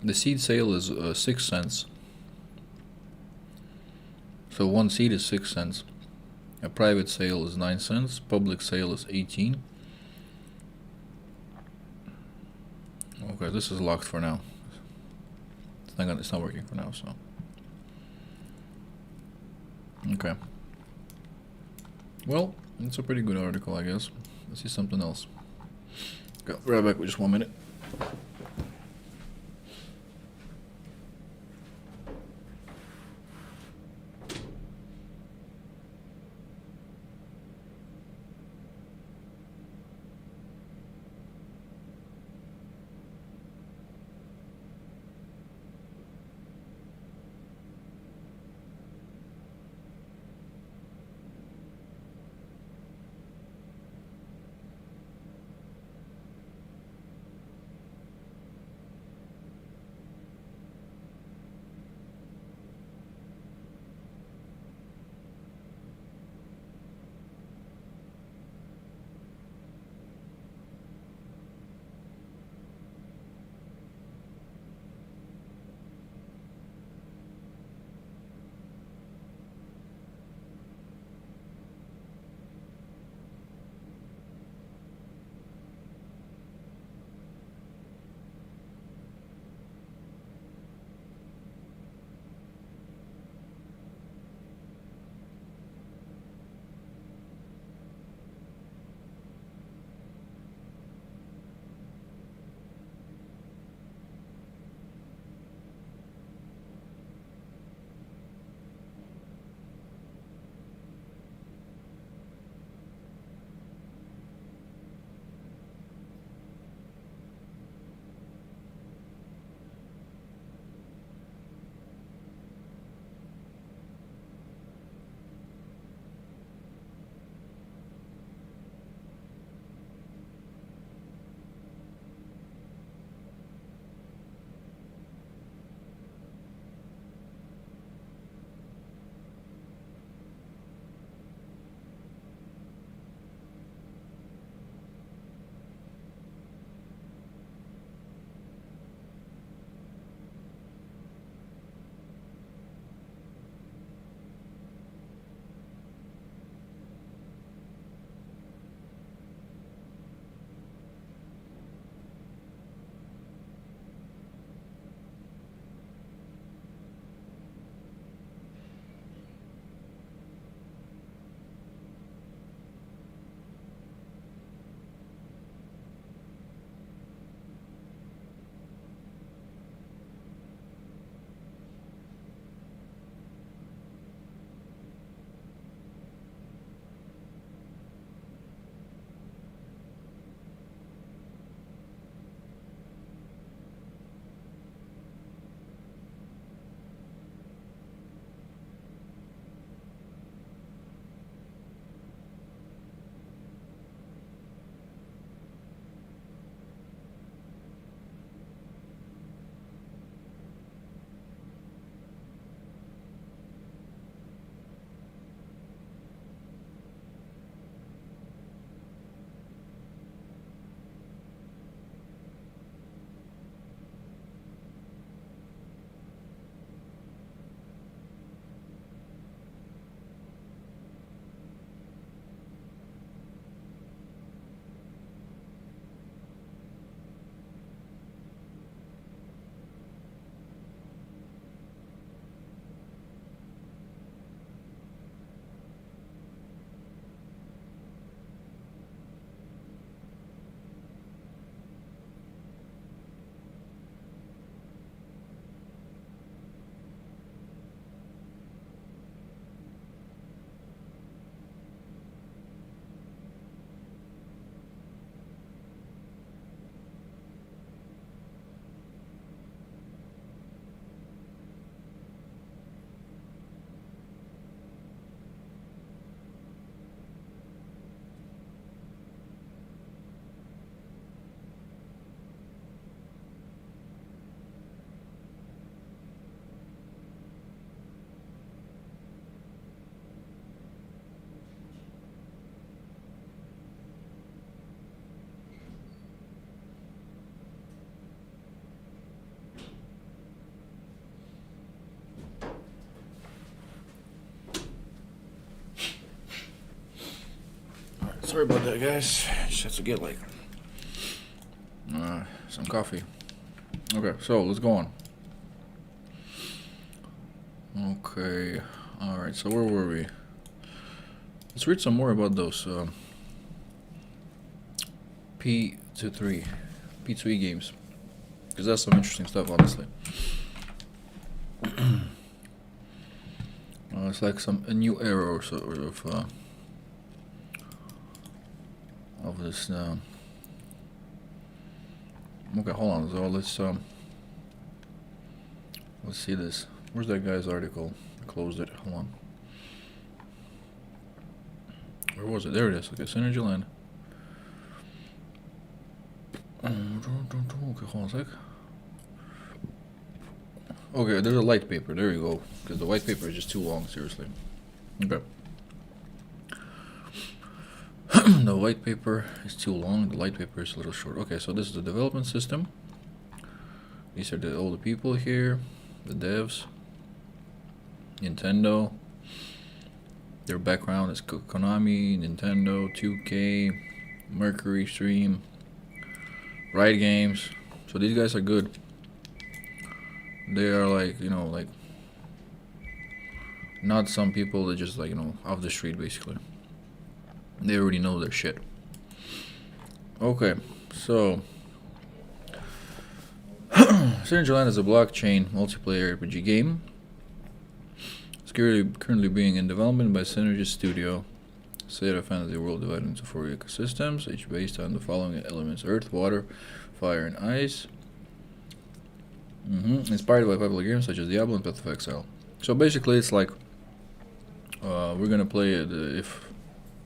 The seed sale is 6 cents. So one seed is 6 cents. A private sale is 9 cents. Public sale is 18. Okay, this is locked for now. It's not working for now, so. Okay. Well, it's a pretty good article, I guess. Let's see something else. Go right back with just 1 minute. Sorry about that, guys. Just have to get like some coffee. Okay, so let's go on. Okay, all right. So where were we? Let's read some more about those P2E games, because that's some interesting stuff, honestly. It's like a new era or so of this. Okay, hold on. So let's see this. Where's that guy's article? I closed it. Hold on. Where was it? There it is. Okay, Synergy Land. Okay, hold on a sec. Okay, there's a light paper. There you go. Because the white paper is just too long, seriously. Okay. The white paper is too long. The light paper is a little short. Okay, so this is the development system. These are all the people here. The devs. Nintendo. Their background is Konami, Nintendo, 2K, Mercury Stream, Riot Games. So these guys are good. They are like, like not some people that just like, off the street basically. They already know their shit. Okay, so Synergy Land is a blockchain multiplayer RPG game. It's currently being in development by Synergy Studio. Set a fantasy world divided into 4 ecosystems, each based on the following elements: earth, water, fire, and ice. Inspired by popular games such as Diablo and Path of Exile. So basically, it's like we're gonna play it.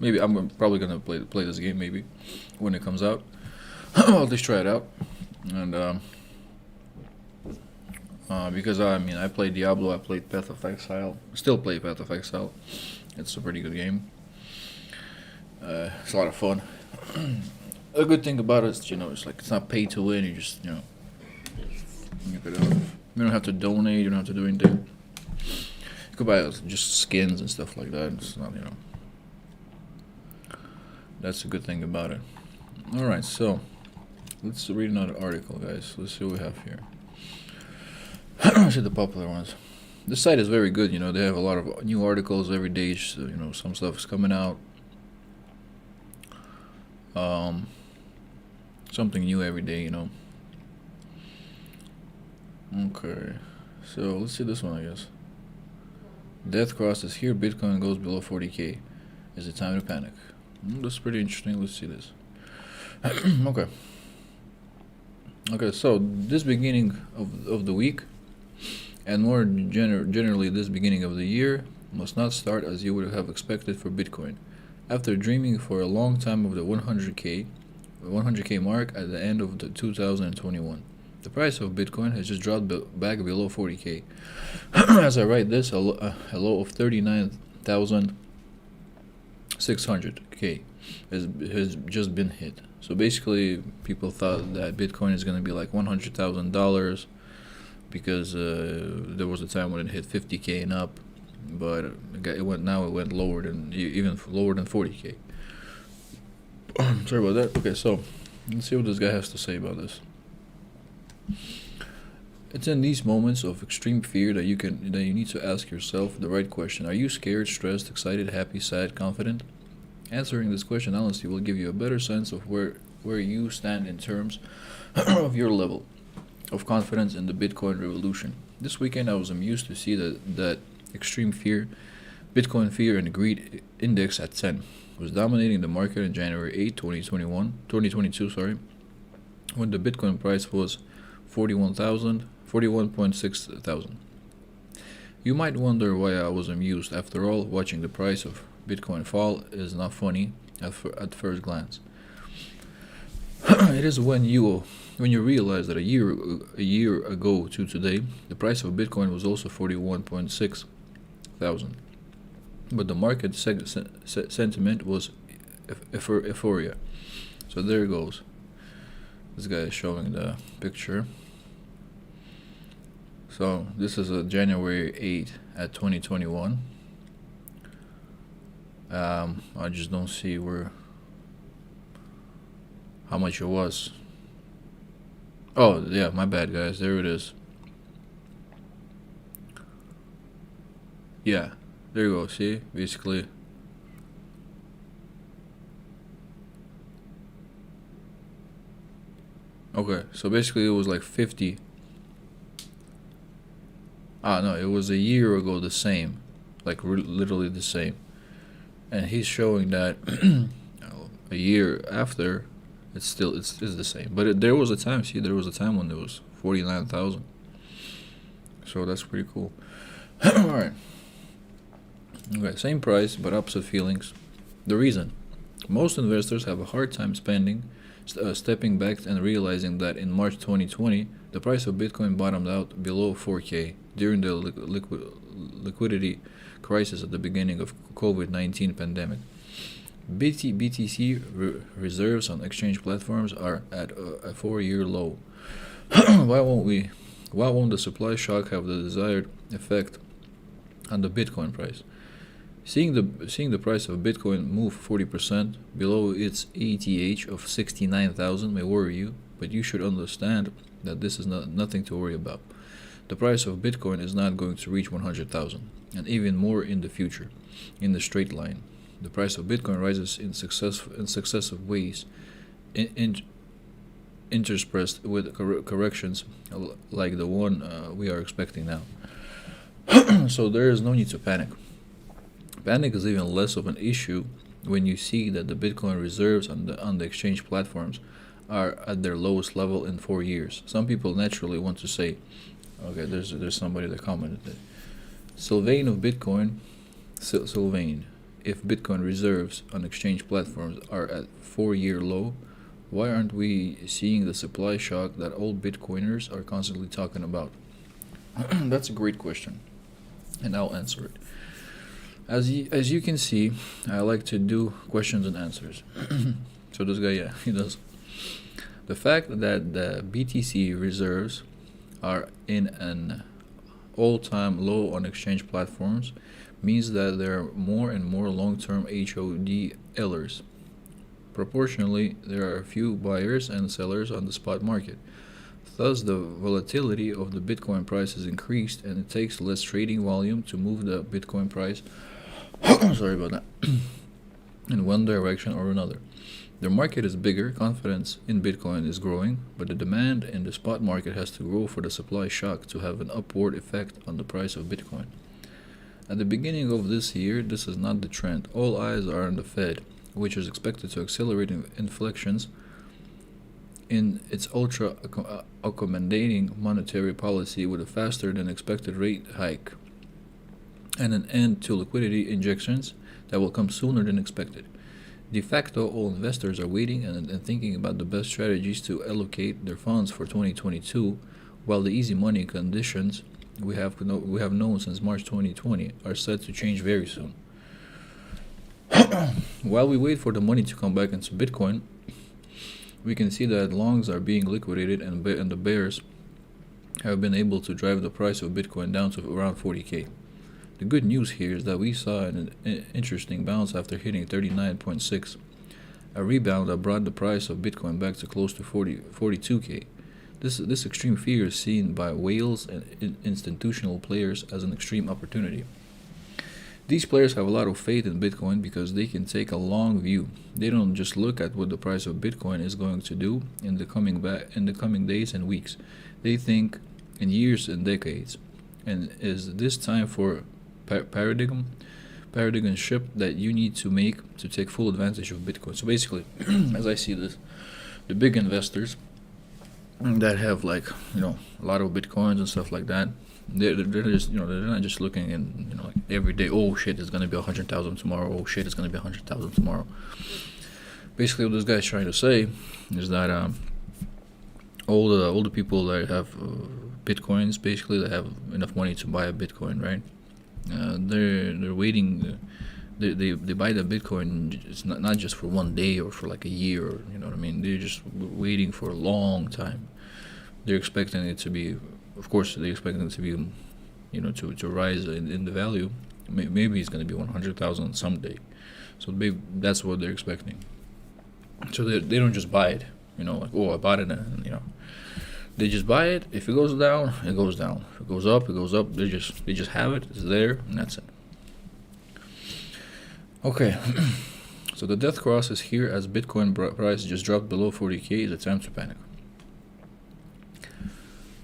Maybe I'm probably gonna play this game maybe when it comes out. I'll just try it out, and because I played Diablo, I played Path of Exile, still play Path of Exile. It's a pretty good game. It's a lot of fun. A good thing about it is, it's like it's not pay to win. You just, you don't have to donate. You don't have to do anything. You could buy just skins and stuff like that. It's not, That's a good thing about it. All right, so let's read another article, guys. Let's see what we have here. Let's see the popular ones. This site is very good. They have a lot of new articles every day. So, some stuff is coming out. Something new every day. Okay, so let's see this one, I guess. Death crosses here. Bitcoin goes below 40K. Is it time to panic? That's pretty interesting. Let's see this. Okay. Okay, so this beginning of the week, and more generally this beginning of the year, must not start as you would have expected for Bitcoin. After dreaming for a long time of the 100K mark at the end of 2021. The price of Bitcoin has just dropped back below 40K. As I write this, a low of 39,600K has just been hit. So basically, people thought that Bitcoin is going to be like $100,000 because there was a time when it hit 50K and up, but it went lower than even lower than 40K. Sorry about that. Okay, so let's see what this guy has to say about this. It's in these moments of extreme fear that you need to ask yourself the right question. Are you scared, stressed, excited, happy, sad, confident? Answering this question honestly will give you a better sense of where you stand in terms of your level of confidence in the Bitcoin revolution. This weekend I was amused to see that extreme fear, Bitcoin fear and greed index at 10 was dominating the market on January 8, 2022, when the Bitcoin price was 41.6 thousand. You might wonder why I was amused. After all, watching the price of Bitcoin fall is not funny at first glance. It is when you realize that a year ago to today, the price of Bitcoin was also 41.6 thousand, but the market sentiment was euphoria. So there it goes. This guy is showing the picture. So this is a January 8 at 2021. I just don't see where how much it was. Oh yeah, my bad guys, there it is. Yeah, there you go, see, basically. Okay, so basically it was like 50. No, it was a year ago the same, like literally the same. And he's showing that a year after, it's the same. But there was a time, see, there was a time when it was 49,000. So that's pretty cool. All right. Okay, same price but opposite feelings. The reason: most investors have a hard time stepping back and realizing that in March 2020, the price of Bitcoin bottomed out below 4K during the liquidity crisis at the beginning of COVID-19 pandemic. BTC reserves on exchange platforms are at a 4-year low. Why won't the supply shock have the desired effect on the Bitcoin price? Seeing the price of Bitcoin move 40% below its ETH of 69,000 may worry you, but you should understand that this is nothing to worry about. The price of Bitcoin is not going to reach 100,000, and even more in the future, in the straight line. The price of Bitcoin rises in successive ways, interspersed with corrections like the one we are expecting now. So there is no need to panic. Panic is even less of an issue when you see that the Bitcoin reserves on the exchange platforms are at their lowest level in 4 years. Some people naturally want to say, okay, there's somebody that commented that Sylvain, if Bitcoin reserves on exchange platforms are at 4-year low, why aren't we seeing the supply shock that all Bitcoiners are constantly talking about? That's a great question, and I'll answer it. As you can see, I like to do questions and answers. So this guy, yeah, he does. The fact that the BTC reserves are in an all-time low on exchange platforms means that there are more and more long-term HODLers. Proportionally, there are a few buyers and sellers on the spot market. Thus, the volatility of the Bitcoin price is increased, and it takes less trading volume to move the Bitcoin price sorry about that in one direction or another. The market is bigger, confidence in Bitcoin is growing, but the demand in the spot market has to grow for the supply shock to have an upward effect on the price of Bitcoin. At the beginning of this year, this is not the trend. All eyes are on the Fed, which is expected to accelerate inflections in its accommodating monetary policy with a faster than expected rate hike and an end to liquidity injections that will come sooner than expected. De facto, all investors are waiting and thinking about the best strategies to allocate their funds for 2022, while the easy money conditions we have known since March 2020 are set to change very soon. While we wait for the money to come back into Bitcoin, we can see that longs are being liquidated and the bears have been able to drive the price of Bitcoin down to around 40K. The good news here is that we saw an interesting bounce after hitting 39.6, a rebound that brought the price of Bitcoin back to close to 42K. This extreme fear is seen by whales and institutional players as an extreme opportunity. These players have a lot of faith in Bitcoin because they can take a long view. They don't just look at what the price of Bitcoin is going to do in the coming days and weeks. They think in years and decades. And is this time for paradigm shift that you need to make to take full advantage of Bitcoin? So basically, as I see this, the big investors that have a lot of Bitcoins and stuff like that, they're just they're not just looking in like every day. Oh shit, it's gonna be 100,000 tomorrow. Oh shit, it's gonna be 100,000 tomorrow. Basically, what this guy's trying to say is that all the people that have Bitcoins, basically, they have enough money to buy a Bitcoin, right? They're waiting. They buy the Bitcoin. It's not just for one day or for like a year, or, you know what I mean. They're just waiting for a long time. They're expecting it to be, of course, they're expecting it to be, to rise in the value. Maybe it's going to be 100,000 someday. So maybe that's what they're expecting. So they don't just buy it. like, oh, I bought it, and they just buy it. If it goes down, it goes down. If it goes up, it goes up. They just have it. It's there, and that's it. Okay. So the death cross is here as Bitcoin price just dropped below 40K. Is it time to panic?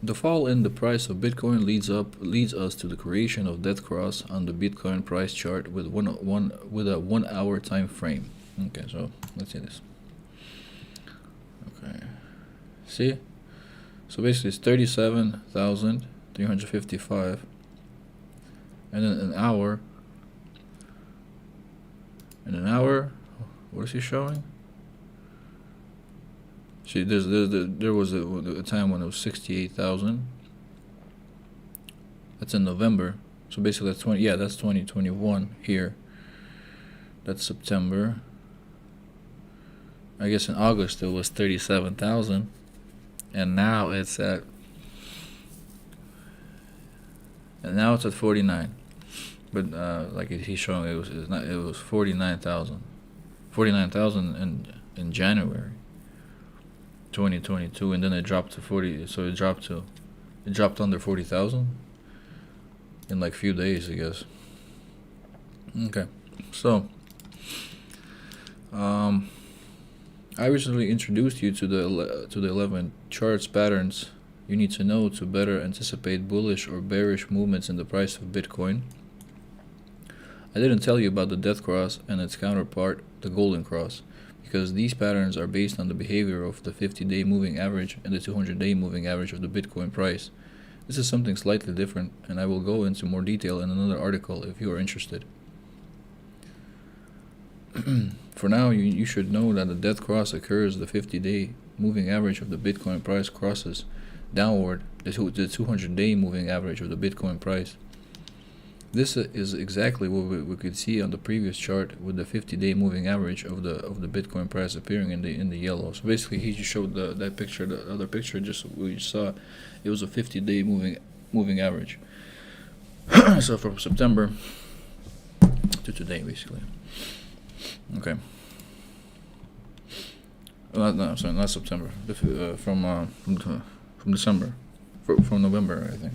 The fall in the price of Bitcoin leads us to the creation of death cross on the Bitcoin price chart with a 1 hour time frame. Okay, so let's see this. Okay, see, so basically it's 37,355, and then an hour. In an hour, what is he showing? See, there was a time when it was 68,000. That's in November. So basically that's 2021 here. That's September. I guess in August it was 37,000, and now it's at 49. But like he's showing, it was 49,000 in January 2022, and then it dropped to 40. So it dropped under 40,000 in like few days, I guess. Okay, so I recently introduced you to the 11 charts patterns you need to know to better anticipate bullish or bearish movements in the price of Bitcoin. I didn't tell you about the death cross and its counterpart, the golden cross, because these patterns are based on the behavior of the 50-day moving average and the 200-day moving average of the Bitcoin price. This is something slightly different, and I will go into more detail in another article if you are interested. For now, you should know that the death cross occurs the 50-day moving average of the Bitcoin price crosses downward the 200-day moving average of the Bitcoin price. This is exactly what we could see on the previous chart with the 50-day moving average of the Bitcoin price appearing in the yellow. So basically, he just showed that picture. The other picture we saw, it was a 50-day moving average. So from September to today, basically. Okay. No, sorry, not September. From December, from November, I think.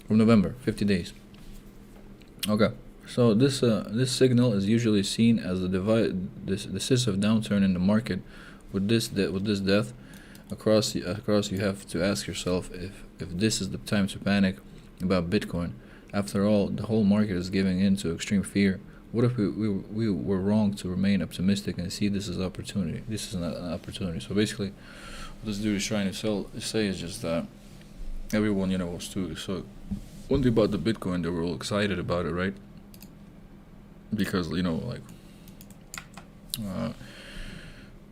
From November, 50 days. Okay, so this signal is usually seen as this decisive downturn in the market. With this death across, you have to ask yourself if this is the time to panic about Bitcoin. After all, the whole market is giving in to extreme fear. What if we were wrong to remain optimistic and see this as opportunity? This is not an opportunity. So basically, what this dude is trying to say is just that everyone, was too. So when they bought the Bitcoin, they were all excited about it, right? Because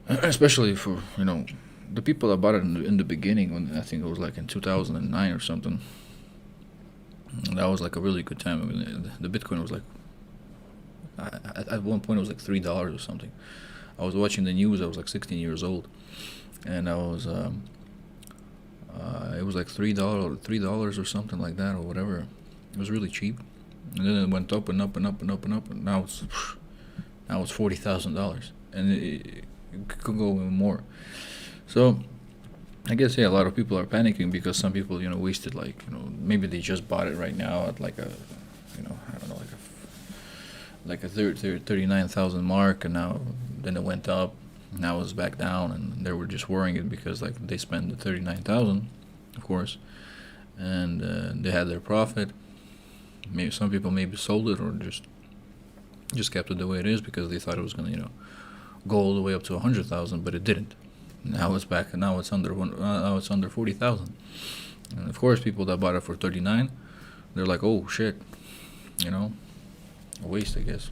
especially for the people that bought it in the beginning, when I think it was like in 2009 or something. That was like a really good time. I mean, the Bitcoin was like, at one point it was like $3 or something. I was watching the news. I was like 16 years old, and I was it was like $3 or something like that, or whatever. It was really cheap, and then it went up and up and up and up and up, and now it's $40,000, and it could go even more. So I guess a lot of people are panicking because some people wasted maybe they just bought it right now at like a I don't know, like a 39,000 mark, and then it went up. Now it's back down, and they were just worrying it because they spent the 39,000, of course, and they had their profit. Maybe some people sold it or just kept it the way it is because they thought it was gonna go all the way up to 100,000, but it didn't. Now it's back, and now it's under 40,000. And of course, people that bought it for 39, they're like, oh shit, a waste, I guess.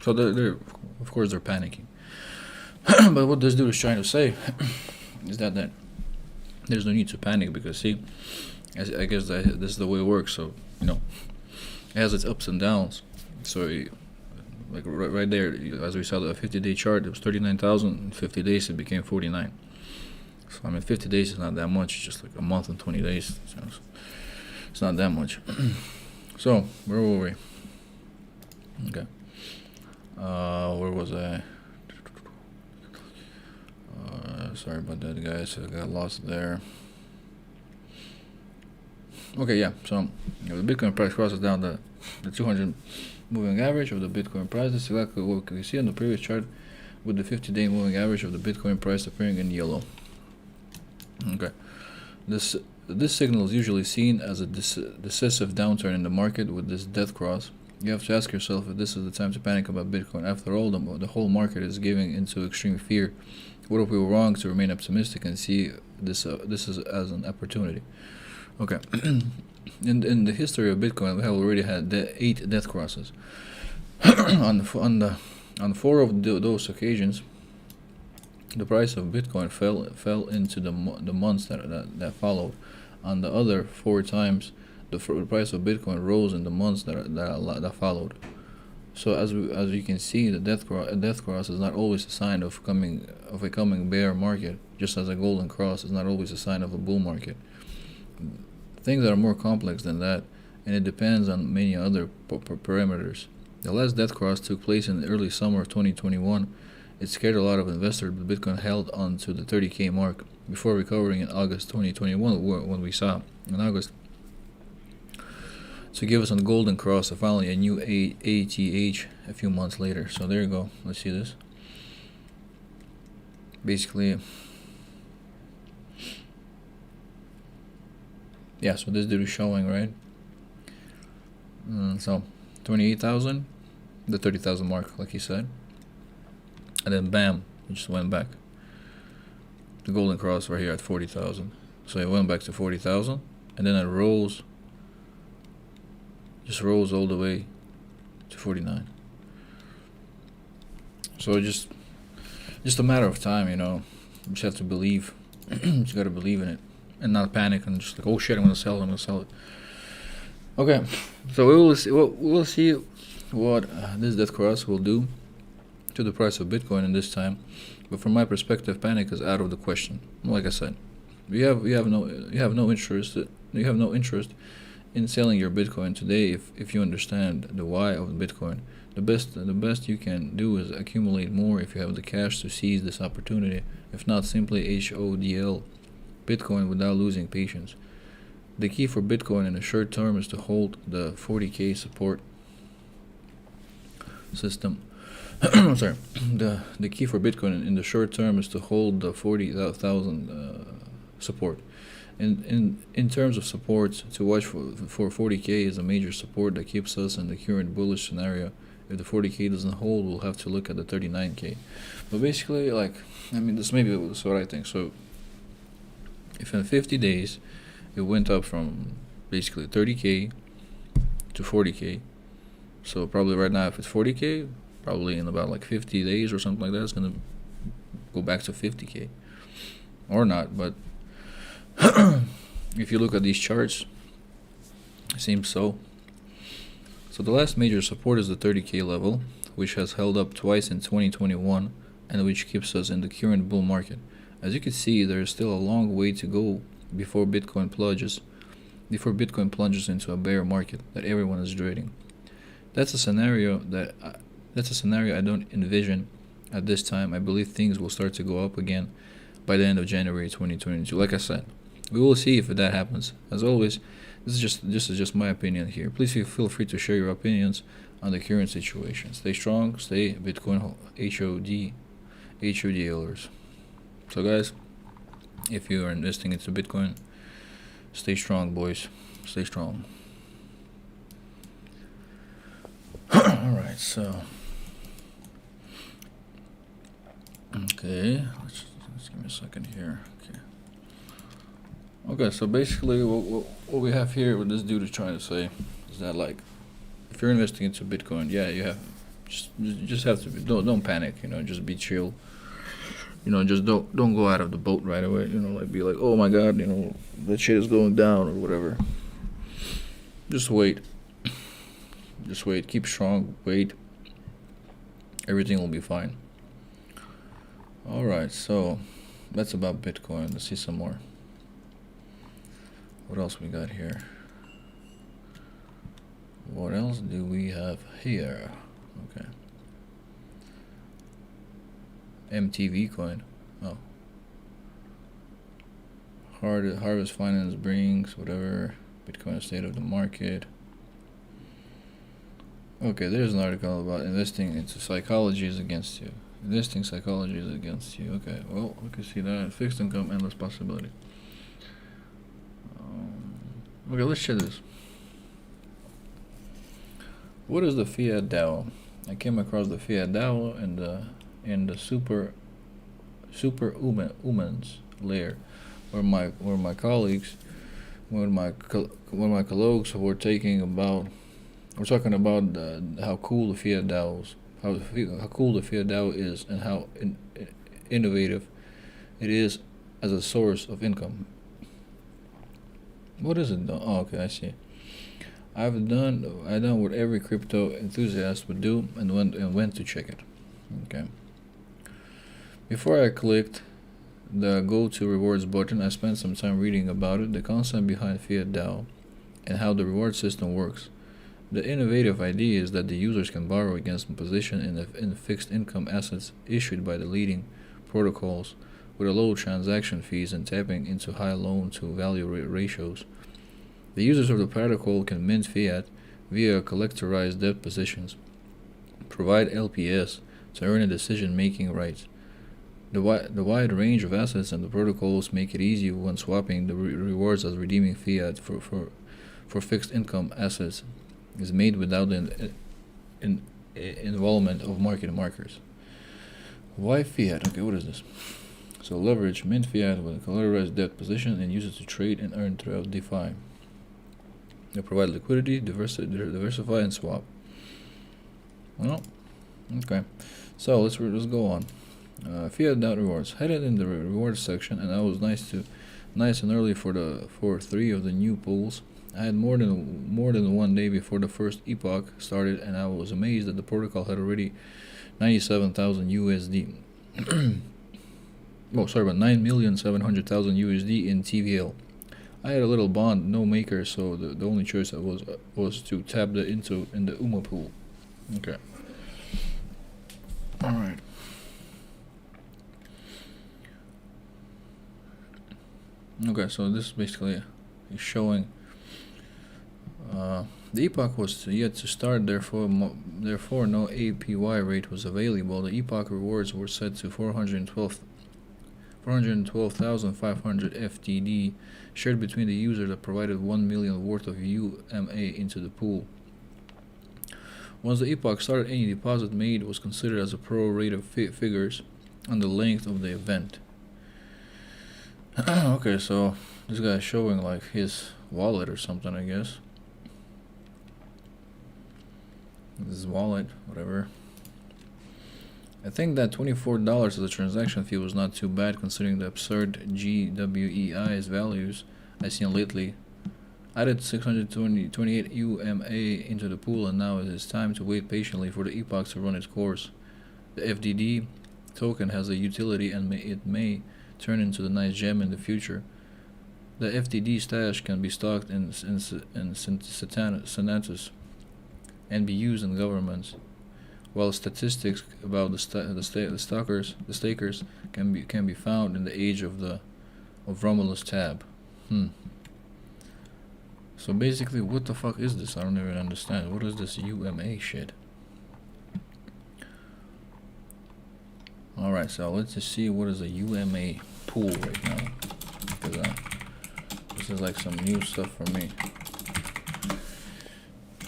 So they're of course they're panicking. But what this dude is trying to say is that there's no need to panic because, see, I guess that this is the way it works. So, it has its ups and downs. So, like right there, as we saw the 50-day chart, it was 39,000. In 50 days, it became 49. So, I mean, 50 days is not that much. It's just like a month and 20 days. So it's not that much. So, where were we? Okay. Where was I? sorry about that, guys. I got lost there. Okay, yeah. So the Bitcoin price crosses down the 200 moving average of the Bitcoin price. This is exactly what we see on the previous chart, with the 50-day moving average of the Bitcoin price appearing in yellow. Okay, this signal is usually seen as a decisive downturn in the market with this death cross. You have to ask yourself if this is the time to panic about Bitcoin. After all, the whole market is giving into extreme fear. What if we were wrong to remain optimistic and see this is as an opportunity? Okay, in the history of Bitcoin, we have already had 8 death crosses. on 4 of those occasions, the price of Bitcoin fell into the months that followed. On the other 4 times, the price of Bitcoin rose in the months that followed. So as you can see, the death cross is not always a sign of a coming bear market, just as a golden cross is not always a sign of a bull market. Things are more complex than that, and it depends on many other parameters. The last death cross took place in the early summer of 2021. It scared a lot of investors, but Bitcoin held on to the 30K mark before recovering in August 2021, when we saw in August to give us a golden cross and finally a new ATH a few months later. So there you go. Let's see this. Basically, yeah, so this dude is showing, right? So 28,000, the 30,000 mark, like he said, and then bam, it just went back. The golden cross right here at 40,000. So it went back to 40,000, and then it just rose all the way to 49. So just a matter of time, you just have to believe. You just gotta believe in it and not panic and just like, oh shit, I'm gonna sell it. Okay, so we'll see what this death cross will do to the price of Bitcoin in this time. But from my perspective, panic is out of the question. Like I said, you have no interest in selling your Bitcoin today if you understand the why of Bitcoin. The best you can do is accumulate more if you have the cash to seize this opportunity. If not, simply HODL Bitcoin without losing patience. The key for Bitcoin in the short term is to hold the 40K support system. Sorry, the key for Bitcoin in the short term is to hold the 40,000 support. In terms of supports, to watch for 40K is a major support that keeps us in the current bullish scenario. If the 40K doesn't hold, we'll have to look at the 39K. But basically, this maybe is what I think. So if in 50 days it went up from basically 30K to 40K, so probably right now if it's 40K, probably in about 50 days or something like that, it's gonna go back to 50K or not. But if you look at these charts, it seems so. So the last major support is the 30K level, which has held up twice in 2021 and which keeps us in the current bull market. As you can see, there is still a long way to go before Bitcoin plunges into a bear market that everyone is dreading. That's a scenario I don't envision at this time. I believe things will start to go up again by the end of January 2022. Like I said, we will see if that happens. As always, this is just my opinion here. Please feel free to share your opinions on the current situation. Stay strong, stay Bitcoin HODLers. So guys, if you are investing into Bitcoin, stay strong, boys. Stay strong. Alright, so okay, let's give me a second here. Okay, so basically what we have here, what this dude is trying to say is that if you're investing into Bitcoin, yeah, you have just have to don't panic, just be chill. Just don't go out of the boat right away, be like, oh my god, that shit is going down or whatever. Just wait, keep strong, wait, everything will be fine. Alright, so that's about Bitcoin. Let's see some more. What else we got here? What else do we have here? Okay. MTV coin. Oh. Harvest Finance brings whatever. Bitcoin state of the market. Okay, there's an article about investing into psychology is against you. Investing psychology is against you. Okay, well, we can see that. Fixed income, endless possibility. Okay, let's check this. What is the fiat DAO? I came across the fiat DAO in the super humans layer, where my colleagues, when my colleagues were talking about how cool the fiat DAO is, how cool the fiat DAO is, and how innovative it is as a source of income. What is it though? Oh, okay, I see. I done what every crypto enthusiast would do and went to check it. Okay. Before I clicked the Go to Rewards button, I spent some time reading about it, the concept behind fiat DAO, and how the reward system works. The innovative idea is that the users can borrow against position in fixed income assets issued by the leading protocols with a low transaction fees and tapping into high loan to value ratios. The users of the protocol can mint fiat via collectorized debt positions, provide LPS to earn a decision-making right. The wide range of assets and the protocols make it easy when swapping the rewards as redeeming fiat for fixed income assets is made without the involvement of market makers. Why fiat? Okay, what is this? So leverage mint fiat with a collateralized debt position and use it to trade and earn throughout DeFi. They provide liquidity, diversify, and swap. Well, okay. So let's go on. Fiat DAO rewards. Headed in the rewards section, and I was nice and early for 3 of the new pools. I had more than 1 day before the first epoch started, and I was amazed that the protocol had already 97,000 USD. Oh, sorry, about 9,700,000 USD in TVL. I had a little bond, no maker, so the only choice was to tap in the UMA pool. Okay. All right. Okay, so this basically is showing the epoch was yet to start, therefore no APY rate was available. The epoch rewards were set to 412,500 FTD shared between the user that provided 1 million worth of UMA into the pool. Once the epoch started, any deposit made was considered as a pro-rata figures on the length of the event. Okay, so this guy is showing like his wallet or something, I guess. This wallet, whatever. I think that $24 as a transaction fee was not too bad considering the absurd GWEI's values I've seen lately. Added 628 UMA into the pool, and now it is time to wait patiently for the epoch to run its course. The FDD token has a utility and it may turn into the nice gem in the future. The FDD stash can be stocked in Senatus and be used in governments, while statistics about the stakers can be found in the Age of Romulus tab. So basically, what the fuck is this? I don't even understand. What is this UMA shit? Alright, so let's just see what is a UMA pool right now, because this is like some new stuff for me.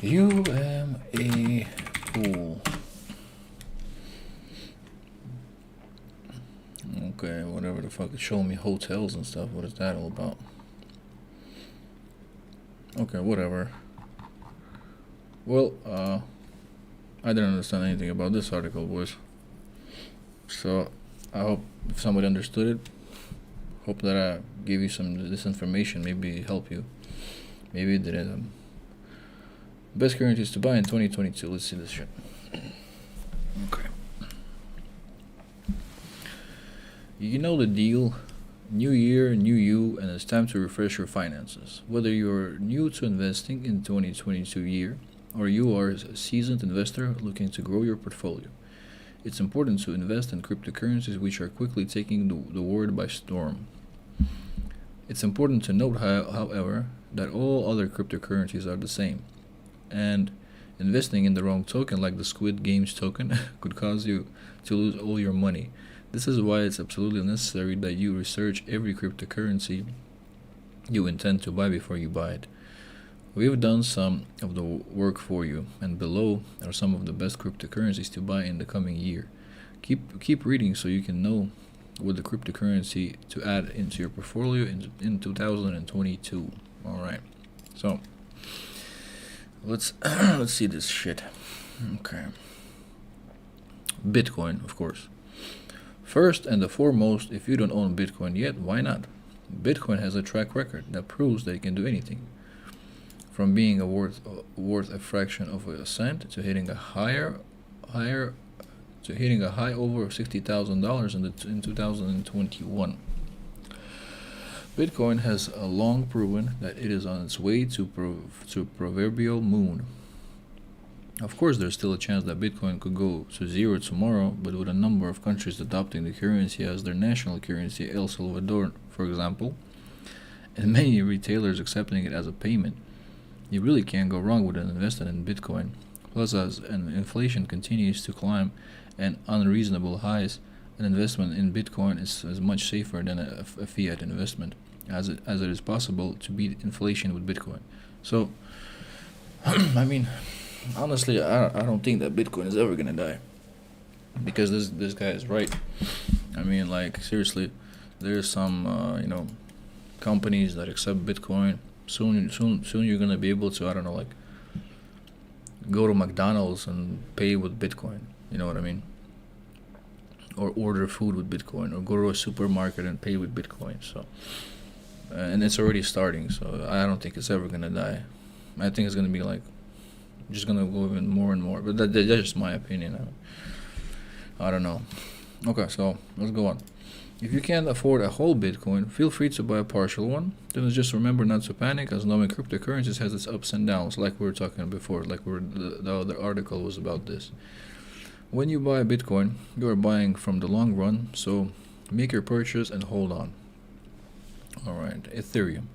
UMA pool. Okay, whatever the fuck, it's showing me hotels and stuff. What is that all about? Okay, whatever. Well, I didn't understand anything about this article, boys. So, I hope if somebody understood it, hope that I gave you this information, maybe help you. Maybe it didn't. Best currencies to buy in 2022. Let's see this shit. Okay. You know the deal. New year, new you, and it's time to refresh your finances. Whether you're new to investing in 2022 year, or you are a seasoned investor looking to grow your portfolio, it's important to invest in cryptocurrencies which are quickly taking the world by storm. It's important to note, however, that all other cryptocurrencies are the same, and investing in the wrong token, like the Squid Games token, could cause you to lose all your money. This is why it's absolutely necessary that you research every cryptocurrency you intend to buy before you buy it. We've done some of the work for you, and below are some of the best cryptocurrencies to buy in the coming year. Keep reading so you can know what the cryptocurrency to add into your portfolio in 2022. All right, so let's see this shit. Okay, Bitcoin, of course. First and the foremost, if you don't own Bitcoin yet, why not? Bitcoin has a track record that proves that it can do anything, from being worth a fraction of a cent to hitting a high over $60,000 in 2021. Bitcoin has long proven that it is on its way to proverbial moon. Of course, there's still a chance that Bitcoin could go to zero tomorrow, but with a number of countries adopting the currency as their national currency, El Salvador, for example, and many retailers accepting it as a payment, you really can't go wrong with an investment in Bitcoin. Plus, as inflation continues to climb and unreasonable highs, an investment in Bitcoin is much safer than a fiat investment, as it is possible to beat inflation with Bitcoin. So, I mean, honestly, I don't think that Bitcoin is ever gonna die, because this guy is right. I mean, like, seriously, there's some companies that accept Bitcoin. Soon you're gonna be able to, I don't know, like, go to McDonald's and pay with Bitcoin. You know what I mean? Or order food with Bitcoin, or go to a supermarket and pay with Bitcoin. So, and it's already starting. So I don't think it's ever gonna die. I think it's gonna be like, just gonna go even more and more. But that's just my opinion. I don't know. Okay, so let's go on. If you can't afford a whole Bitcoin, feel free to buy a partial one. Then just remember not to panic, as knowing cryptocurrencies has its ups and downs, like we were talking before, the other article was about this. When you buy Bitcoin, you are buying from the long run, so make your purchase and hold on. Alright, Ethereum.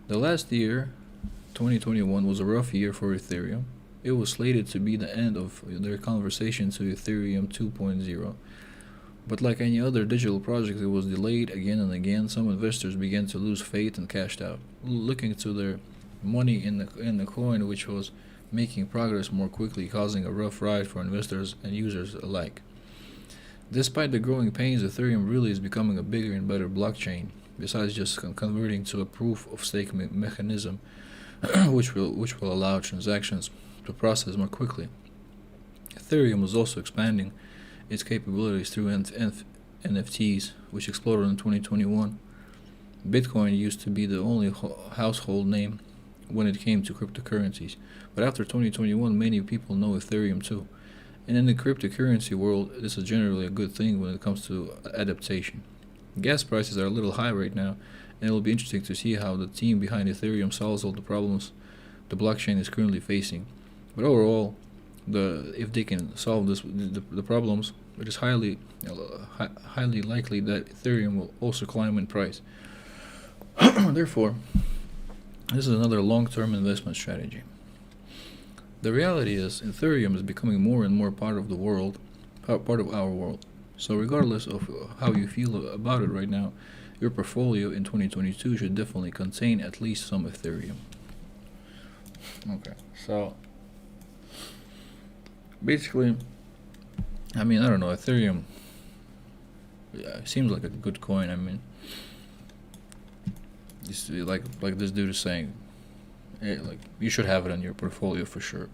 The last year, 2021, was a rough year for Ethereum. It was slated to be the end of their conversation to Ethereum 2.0. But like any other digital project, it was delayed again and again. Some investors began to lose faith and cashed out, looking to their money in the coin, which was making progress more quickly, causing a rough ride for investors and users alike. Despite the growing pains, Ethereum really is becoming a bigger and better blockchain, besides just converting to a proof of stake mechanism, which will allow transactions to process more quickly. Ethereum was also expanding its capabilities through NFTs, which exploded in 2021. Bitcoin used to be the only household name when it came to cryptocurrencies, but after 2021, many people know Ethereum too. And in the cryptocurrency world, this is generally a good thing when it comes to adaptation. Gas prices are a little high right now, and it will be interesting to see how the team behind Ethereum solves all the problems the blockchain is currently facing. But overall, if they can solve the problems, it is highly likely that Ethereum will also climb in price. Therefore, this is another long-term investment strategy. The reality is, Ethereum is becoming more and more part of our world. So regardless of how you feel about it right now, your portfolio in 2022 should definitely contain at least some Ethereum. Okay, so basically, I mean, I don't know, Ethereum, yeah, it seems like a good coin. I mean, like this dude is saying, hey, like, you should have it in your portfolio for sure,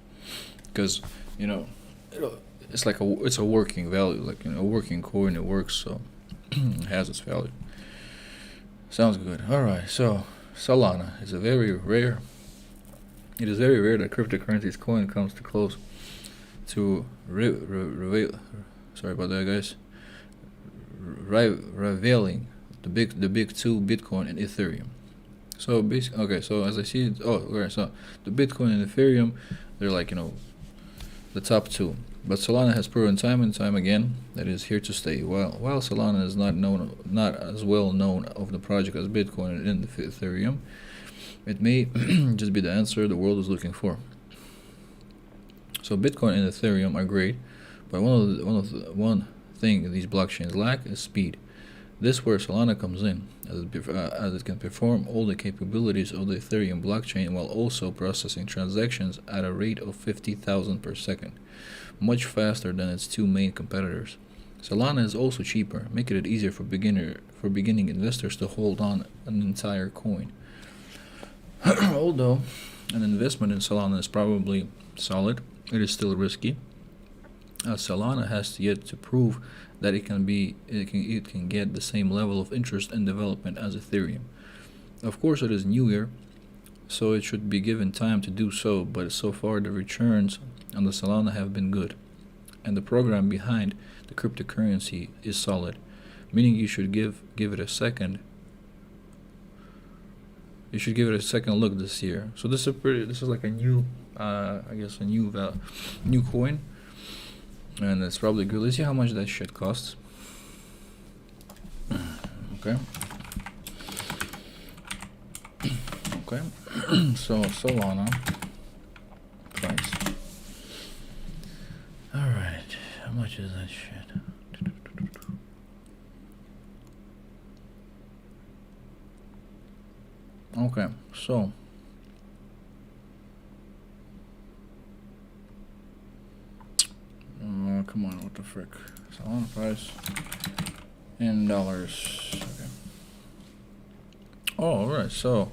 because it's like it's a working value, like, a working coin. It works, so it has its value. Sounds good. All right, so Solana is very rare. It is very rare that cryptocurrency's coin comes to close to sorry about that, guys. Rivaling the big two, Bitcoin and Ethereum. So basically, okay. So as I see it, so the Bitcoin and Ethereum, they're like, the top two. But Solana has proven time and time again that it is here to stay. While Solana is not as well known of the project as Bitcoin and Ethereum, it may just be the answer the world is looking for. So Bitcoin and Ethereum are great, but one thing these blockchains lack is speed. This is where Solana comes in, as it can perform all the capabilities of the Ethereum blockchain while also processing transactions at a rate of 50,000 per second, much faster than its two main competitors. Solana is also cheaper, making it easier for beginning investors to hold on an entire coin. Although an investment in Solana is probably solid, it is still risky, as Solana has yet to prove that it can get the same level of interest and development as Ethereum. Of course, it is newer, so it should be given time to do so, but so far the returns on the Solana have been good, and the program behind the cryptocurrency is solid, meaning you should give it a second. You should give it a second look this year. So this is like a new, new coin, and it's probably good. Let's see how much that shit costs. Okay. Okay. So Solana price. All right. How much is that shit? Okay, so come on, what the frick? Solana price in dollars. Okay. Oh, all right. So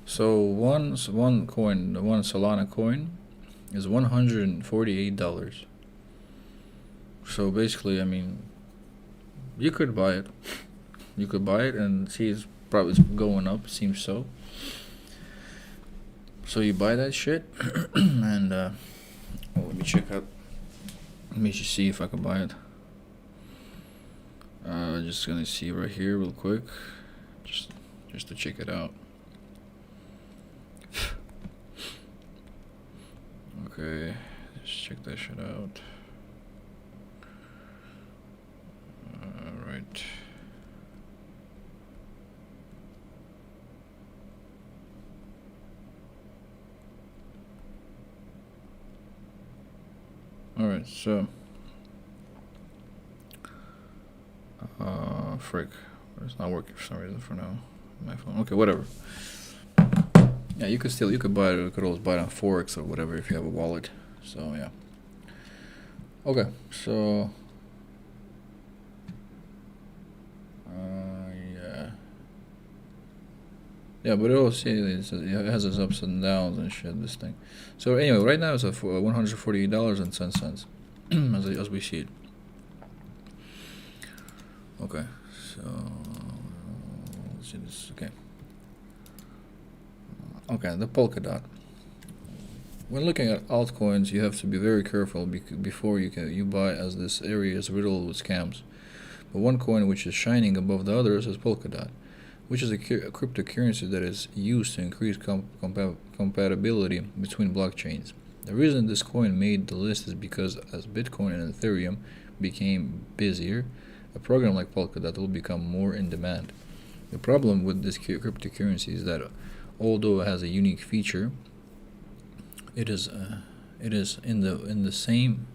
one coin, the one Solana coin, is $148. So basically, I mean, you could buy it. You could buy it and see it's probably going up, seems so. So you buy that shit, and let me check out. Let me just see if I can buy it. Just gonna see right here real quick, just to check it out. Okay, let's check that shit out. Right. Alright, so frick. It's not working for some reason for now. My phone. Okay, whatever. Yeah, you could buy it, you could always buy it on Forex or whatever if you have a wallet. So yeah. Okay, so yeah, but it also it has its ups and downs and shit, this thing. So anyway, right now it's at $148.10 as we see it. Okay, so let's see this. Okay, the Polkadot. When looking at altcoins, you have to be very careful before you buy, as this area is riddled with scams. But one coin which is shining above the others is Polkadot, which is a cryptocurrency that is used to increase compatibility between blockchains. The reason this coin made the list is because as Bitcoin and Ethereum became busier, a program like Polkadot will become more in demand. The problem with this cryptocurrency is that although it has a unique feature, it is in the same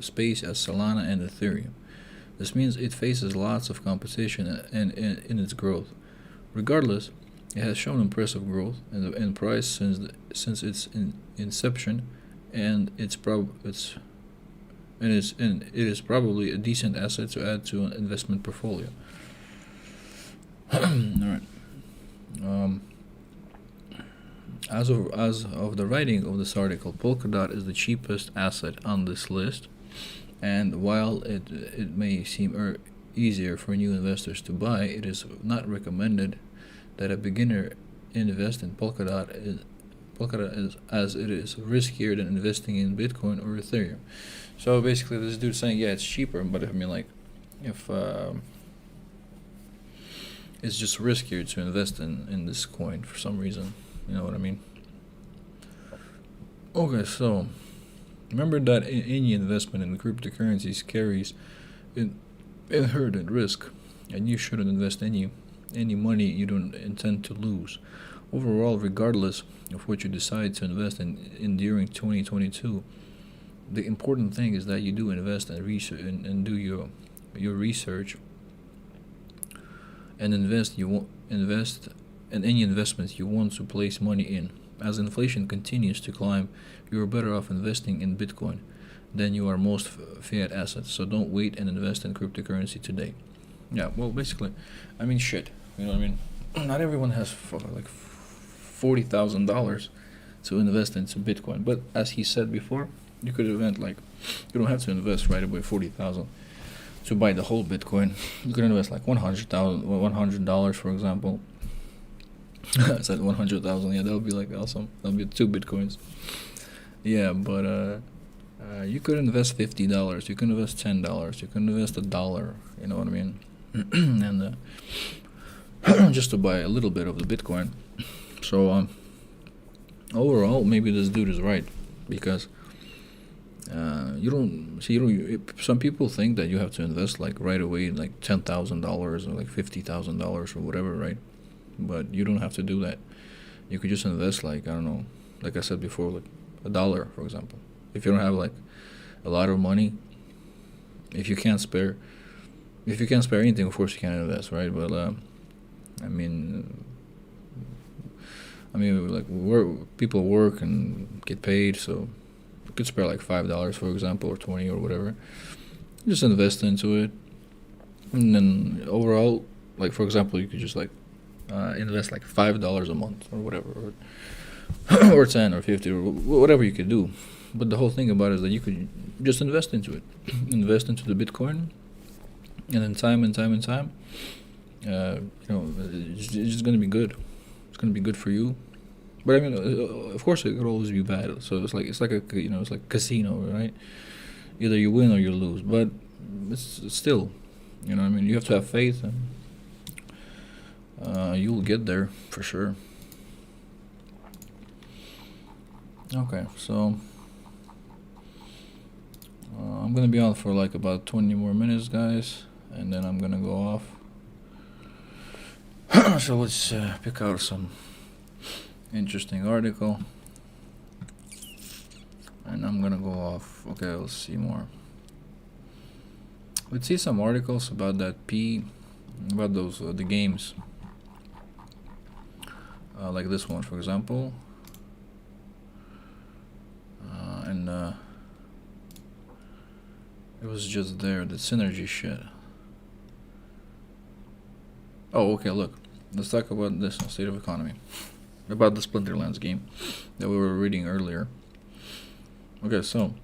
space as Solana and Ethereum. This means it faces lots of competition in its growth. Regardless, it has shown impressive growth in price since its inception, and it is probably a decent asset to add to an investment portfolio. All right. As of the writing of this article, Polkadot is the cheapest asset on this list, and while it may seem easier for new investors to buy, it is not recommended that a beginner invest in Polkadot is as it is riskier than investing in Bitcoin or Ethereum. So basically, this dude's saying, yeah, it's cheaper, but I mean, like, if it's just riskier to invest in this coin for some reason. You know what I mean? Okay, so Remember that any investment in cryptocurrencies carries inherent risk, and you shouldn't invest any money you don't intend to lose. Overall, regardless of what you decide to invest in during 2022, the important thing is that you do invest and research and do your research and invest in any investments you want to place money in. As inflation continues to climb, you are better off investing in Bitcoin than you are most fiat assets. So don't wait and invest in cryptocurrency today. Yeah, well, basically, I mean, shit. You know what I mean? Not everyone has like $40,000 to invest into Bitcoin. But as he said before, you could invest like you don't have to invest right away 40,000 to buy the whole Bitcoin. You could invest like $100, for example. I said 100,000. Yeah, that would be like awesome. That would be 2 Bitcoins. Yeah, but you could invest $50. You can invest $10. You can invest $1. You know what I mean? And just to buy a little bit of the Bitcoin. So overall, maybe this dude is right, because you don't see. Some people think that you have to invest like right away, like $10,000 or like $50,000 or whatever, right? But you don't have to do that. You could just invest like, I don't know, like I said before, like $1, for example. If you don't have like a lot of money, if you can't spare anything, of course you can't invest, right? But I mean, like people work and get paid, so you could spare like $5, for example, or 20 or whatever. Just invest into it, and then overall, like for example, you could just like invest like $5 a month or whatever, or 10 or 50 or whatever you could do. But the whole thing about it is that you could just invest into it, invest into the Bitcoin, and then time, it's just gonna be good. It's gonna be good for you. But I mean, of course, it could always be bad. So it's like a casino, right? Either you win or you lose. But it's still, you know what I mean? You have to have faith, and you'll get there for sure. Okay, so I'm gonna be on for like about 20 more minutes, guys, and then I'm gonna go off. So let's pick out some interesting article, and I'm gonna go off. Okay, let's see more. Let's see some articles about about those the games, like this one, for example, and it was just there, the synergy shit. Oh, okay, look, let's talk about this state of economy, about the Splinterlands game that we were reading earlier. Okay, so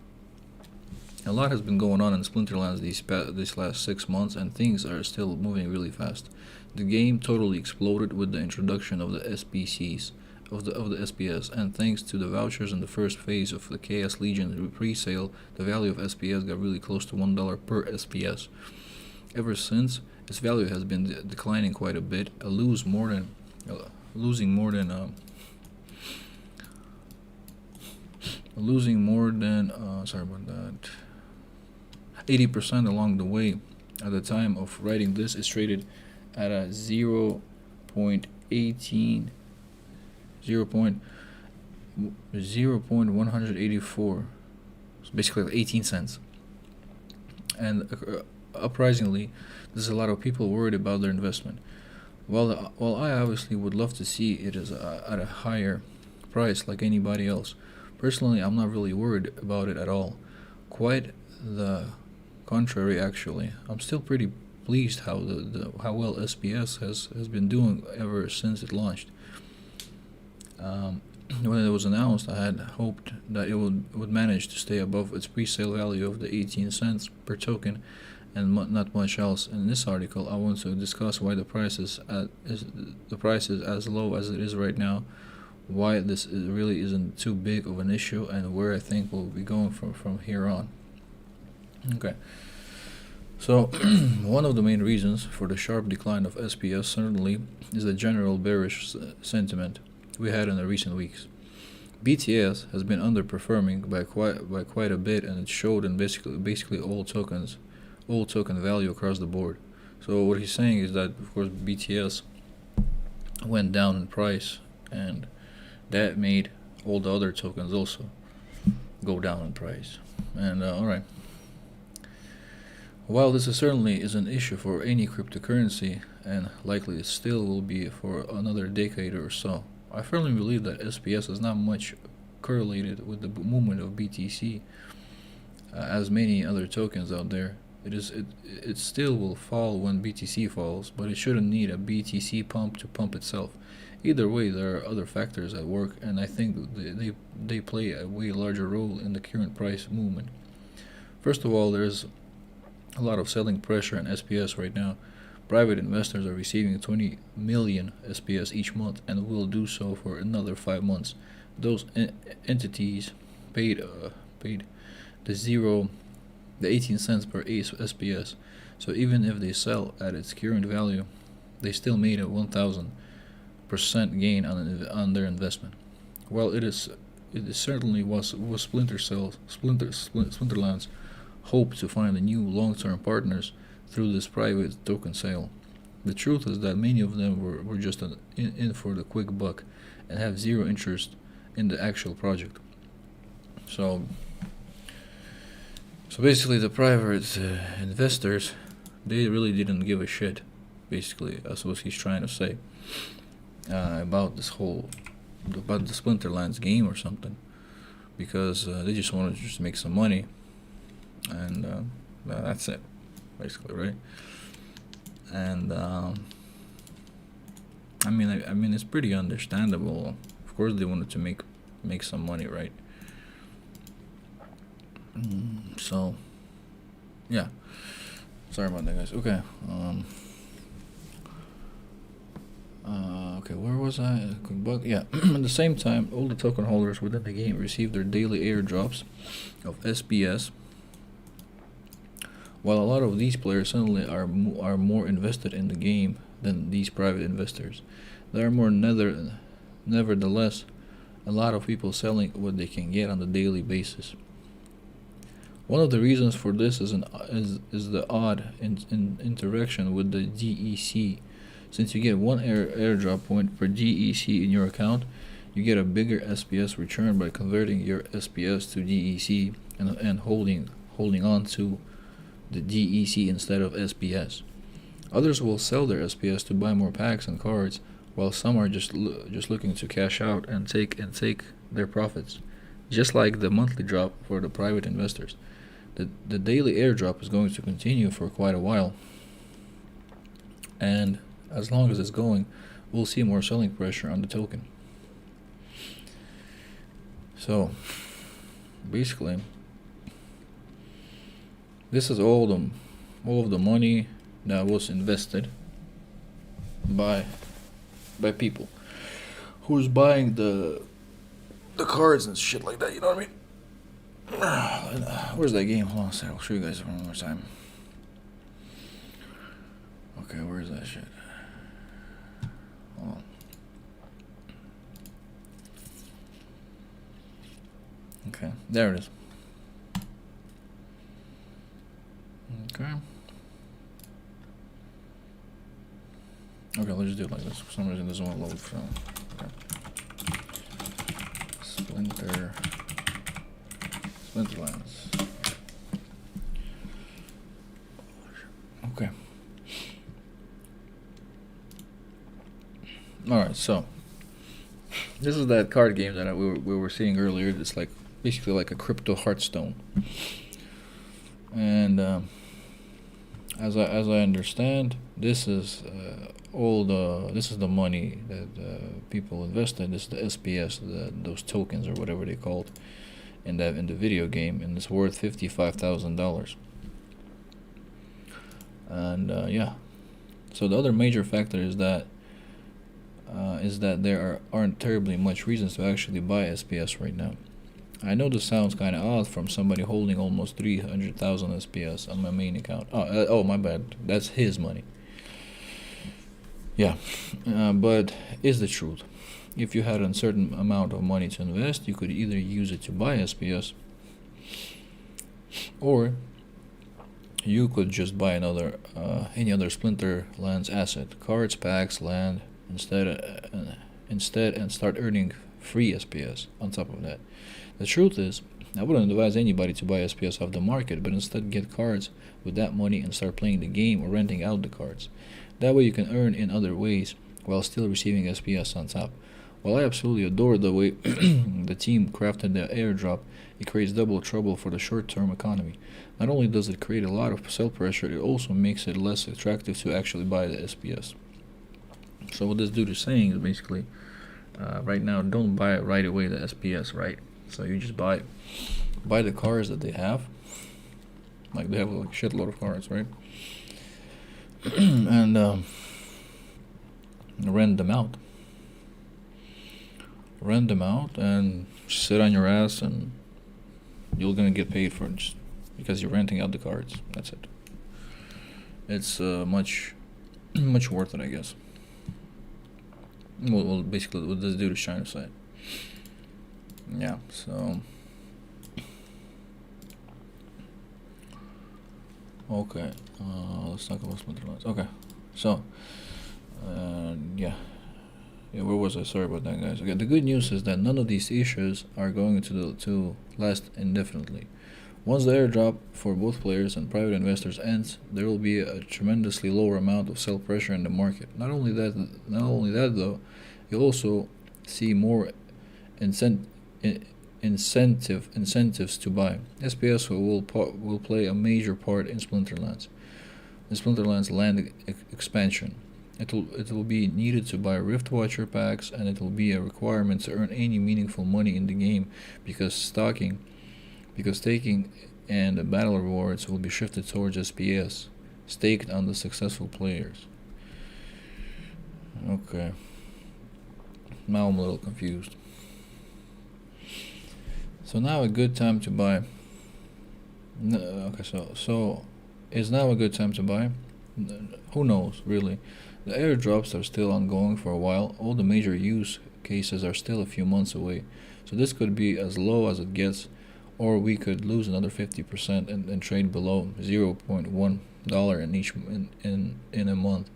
a lot has been going on in Splinterlands these last 6 months, and things are still moving really fast. The game totally exploded with the introduction of the SPCs, of the SPS, and thanks to the vouchers in the first phase of the Chaos Legion pre-sale, the value of SPS got really close to $1 per SPS. Ever since, its value has been declining quite a bit, losing more than 80% along the way. At the time of writing this, it's traded at a 0.184, so basically like 18 cents. And uprisingly, there's a lot of people worried about their investment. While I obviously would love to see it at a higher price like anybody else, personally I'm not really worried about it at all. Quite the contrary, actually. I'm still pretty pleased how how well SPS has been doing ever since it launched. When it was announced, I had hoped that it would manage to stay above its pre-sale value of the 18 cents per token, and not much else. In this article, I want to discuss why the price is as low as it is right now, why this really isn't too big of an issue, and where I think we'll be going from here on. Okay. So, one of the main reasons for the sharp decline of SPS certainly is the general bearish sentiment we had in the recent weeks. BTS has been underperforming by quite a bit, and it showed in basically all token value across the board. So what he's saying is that of course BTS went down in price, and that made all the other tokens also go down in price. And alright. While this certainly is an issue for any cryptocurrency, and likely it still will be for another decade or so, I firmly believe that SPS is not much correlated with the movement of BTC as many other tokens out there. It still will fall when BTC falls, but it shouldn't need a BTC pump to pump itself. Either way, there are other factors at work, and I think they play a way larger role in the current price movement. First of all, there's a lot of selling pressure on SPS right now. Private investors are receiving 20 million SPS each month and will do so for another 5 months. Those entities paid the 18 cents per SPS. So even if they sell at its current value, they still made a 1,000% gain on their investment. Well, it certainly was Splinterland's hope to find a new long-term partners through this private token sale. The truth is that many of them were just in for the quick buck and have zero interest in the actual project. So basically the private investors, they really didn't give a shit, basically. That's what he's trying to say about the Splinterlands game or something, because they just wanted to just make some money, and that's it, basically, right? And I mean it's pretty understandable. Of course they wanted to make some money, right? So yeah, sorry about that, guys. Okay. Okay, where was I? Yeah. At the same time, all the token holders within the game receive their daily airdrops of SPS. While a lot of these players suddenly are more invested in the game than these private investors, there are more nevertheless a lot of people selling what they can get on a daily basis. One of the reasons for this is the odd interaction with the DEC. Since you get one airdrop point per DEC in your account, you get a bigger SPS return by converting your SPS to DEC and holding on to the DEC instead of SPS. Others will sell their SPS to buy more packs and cards, while some are just looking to cash out and take their profits. Just like the monthly drop for the private investors, the daily airdrop is going to continue for quite a while, and as long as it's going, we'll see more selling pressure on the token. So basically, this is all of the money that was invested by people who's buying the cards and shit like that. You know what I mean? Where's that game? Hold on a second. I'll show you guys one more time. Okay, where's that shit? Hold on. Okay, there it is. Okay. Okay, let's just do it like this. For some reason, it doesn't want to load. So, okay. Splinterlands. Okay. Alright, so this is that card game that we were seeing earlier. It's like basically like a crypto Hearthstone. And as I understand, this is the money that people invested. This is the SPS, those tokens or whatever they called in the video game, and it's worth $55,000. And yeah, so the other major factor is that there aren't terribly much reasons to actually buy SPS right now. I know this sounds kind of odd from somebody holding almost 300,000 SPS on my main account. Oh, my bad. That's his money. Yeah, but it's the truth. if you had a certain amount of money to invest, you could either use it to buy SPS, or you could just buy any other Splinterlands asset, cards, packs, land, instead, and start earning free SPS on top of that. The truth is, I wouldn't advise anybody to buy SPS off the market, but instead get cards with that money and start playing the game or renting out the cards. That way you can earn in other ways while still receiving SPS on top. While I absolutely adore the way the team crafted the airdrop, it creates double trouble for the short-term economy. Not only does it create a lot of sell pressure, it also makes it less attractive to actually buy the SPS. So what this dude is saying is basically, right now, don't buy it right away, the SPS, right? So you just buy the cards that they have. Like, they have like a shitload of cards, right? And rent them out. Rent them out and sit on your ass, and you're gonna get paid for it just because you're renting out the cards. That's it. It's much worth it, I guess. Well, basically what this dude is trying to say. Yeah, so okay, let's talk about Splinterlands. Okay, so yeah, where was I? Sorry about that, guys. Okay, the good news is that none of these issues are going to last indefinitely. Once the airdrop for both players and private investors ends, there will be a tremendously lower amount of sell pressure in the market. Not only that though, you'll also see more incentives to buy. SPS will play a major part in Splinterlands. The Splinterlands land expansion. It will be needed to buy Rift Watcher packs, and it will be a requirement to earn any meaningful money in the game because staking and the battle rewards will be shifted towards SPS, staked on the successful players. Okay. Now I'm a little confused. So now a good time to buy. Okay, so is now a good time to buy? Who knows, really? The airdrops are still ongoing for a while. All the major use cases are still a few months away. So this could be as low as it gets, or we could lose another 50% and trade below $0.1 in a month.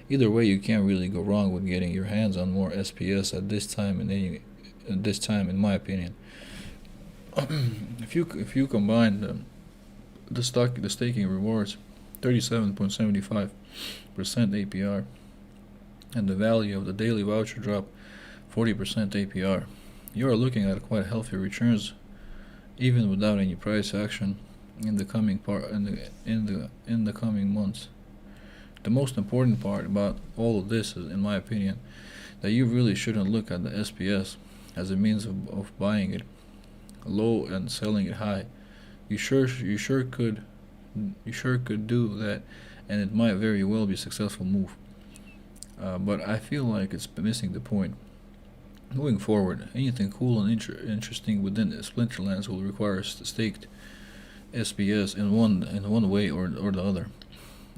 Either way, you can't really go wrong with getting your hands on more SPS at this time, in my opinion. If you combine the staking rewards, 37.75% APR, and the value of the daily voucher drop, 40% APR, you are looking at quite healthy returns, even without any price action in the coming coming months. The most important part about all of this is, in my opinion, that you really shouldn't look at the SPS as a means of buying it low and selling it high. You sure could do that, and it might very well be a successful move. But I feel like it's missing the point. Moving forward, anything cool and interesting within Splinterlands will require staked SPS in one way or the other.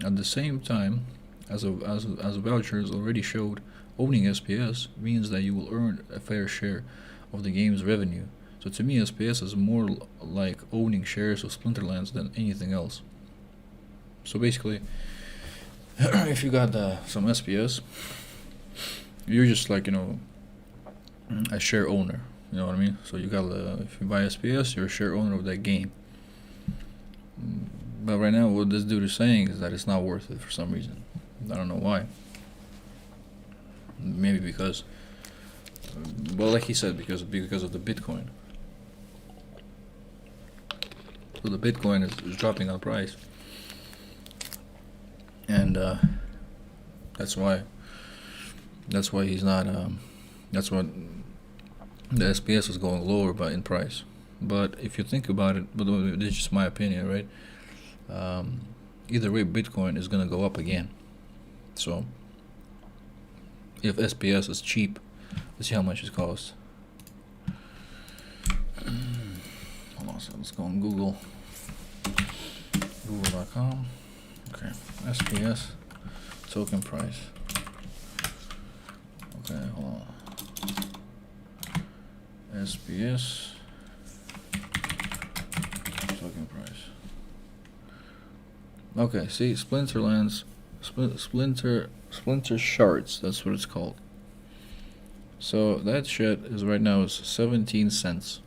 At the same time, as vouchers already showed, owning SPS means that you will earn a fair share of the game's revenue. So to me, SPS is more like owning shares of Splinterlands than anything else. So basically, if you got some SPS, you're just like, a share owner. You know what I mean? So you got if you buy SPS, you're a share owner of that game. But right now, what this dude is saying is that it's not worth it for some reason. I don't know why. Maybe because, well, like he said, because of the Bitcoin. So the Bitcoin is dropping on price, and that's why he's not. That's what the SPS is going lower by in price. But if you think about it, but this is just my opinion, right? Either way, Bitcoin is gonna go up again. So if SPS is cheap, let's see how much it costs. Hold on, so let's go on Google. Google.com. Okay, SPS token price. Okay, hold on. SPS token price. Okay, see, Splinterlands, Splinter Shards, that's what it's called. So that shit is right now is 17 cents.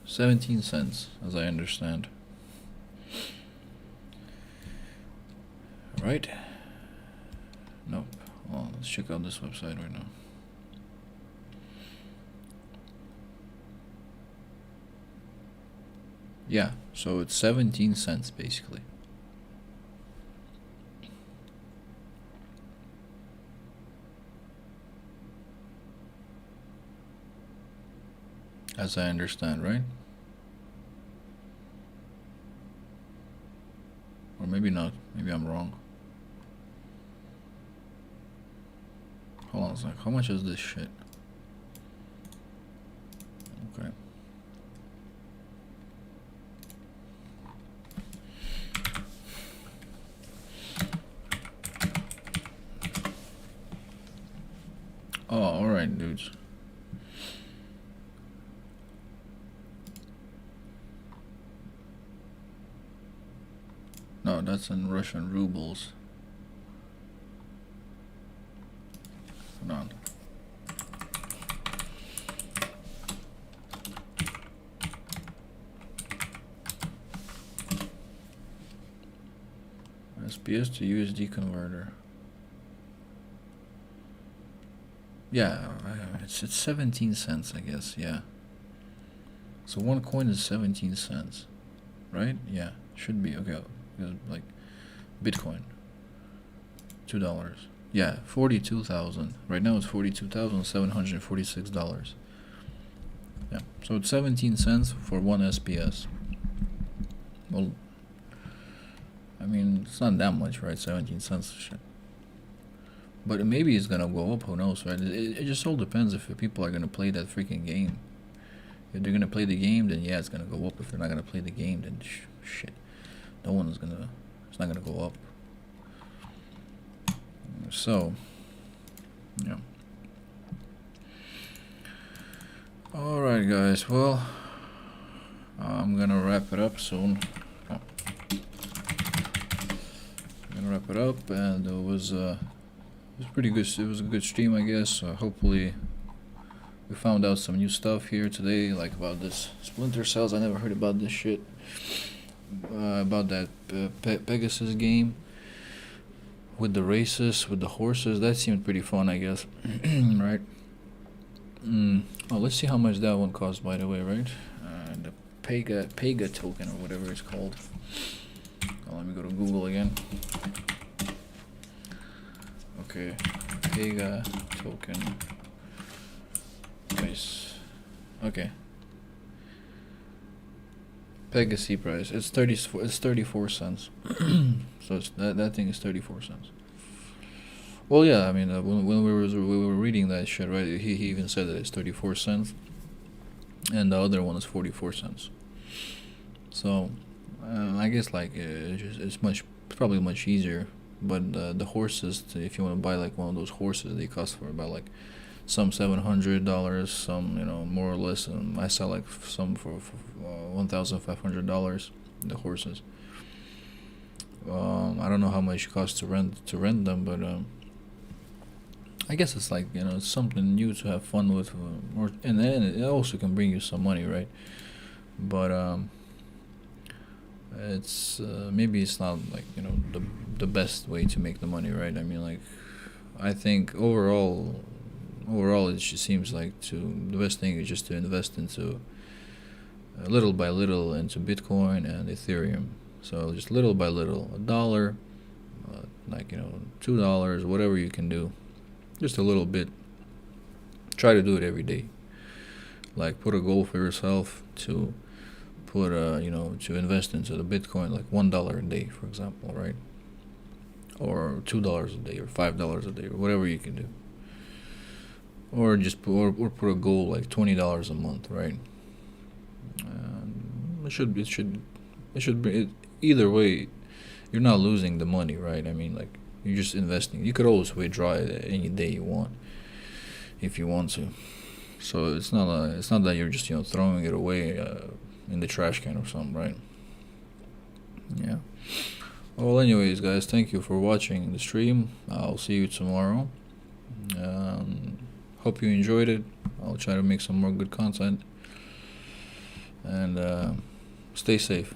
17 cents, as I understand. Right? Nope. Well, let's check out this website right now. Yeah, so it's 17 cents basically. As I understand, right? Or maybe not. Maybe I'm wrong. Hold on a sec. How much is this shit? Okay. Oh, alright, dudes. No, that's in Russian rubles. Hold on. SPS to USD converter. Yeah, it's 17 cents, I guess. Yeah. So one coin is 17 cents, right? Yeah, should be okay. Like Bitcoin, $2. Yeah, 42,000. Right now it's $42,746. Yeah, so it's 17 cents for one SPS. Well, I mean, it's not that much, right? 17 cents, shit. But maybe it's gonna go up. Who knows, right? It just all depends if people are gonna play that freaking game. If they're gonna play the game, then yeah, it's gonna go up. If they're not gonna play the game, then shit. No one is gonna. It's not gonna go up. So, yeah. All right, guys. Well, I'm gonna wrap it up soon. I'm gonna wrap it up, and it was pretty good. It was a good stream, I guess. Hopefully, we found out some new stuff here today, like about this Splinter Cells. I never heard about this shit. About that Pegasus game with the races, with the horses. That seemed pretty fun, I guess. Right? Oh, let's see how much that one costs, by the way, right? The Pega token, or whatever it's called. Oh, let me go to Google again. Okay, Pega token. Nice. Okay. Pegasus price. It's 34 cents. So it's that thing is 34 cents. Well, yeah. I mean, when we were reading that shit, right? He even said that it's 34 cents, and the other one is 44 cents. So, I guess like it's probably much easier. But the horses, if you want to buy like one of those horses, they cost for about like some $700, some more or less. I saw like some for $1,500. The horses. I don't know how much it costs to rent them, but I guess it's like it's something new to have fun with, and then it also can bring you some money, right? But it's maybe it's not like the best way to make the money, right? I mean, like I think overall it just seems like the best thing is just to invest into little by little into Bitcoin and Ethereum. So just little by little, $1, like $2, whatever you can do, just a little bit. Try to do it every day. Like put a goal for yourself to put to invest into the Bitcoin, like $1 a day, for example, right? Or $2 a day, or $5 a day, or whatever you can do. Or just put a goal like $20 a month, right? It should be either way. You're not losing the money, right? I mean, like you're just investing. You could always withdraw it any day you want. if you want to. So it's not that you're just throwing it away in the trash can or something, right? Yeah. Well, anyways, guys, thank you for watching the stream. I'll see you tomorrow. Hope you enjoyed it. I'll try to make some more good content, and stay safe.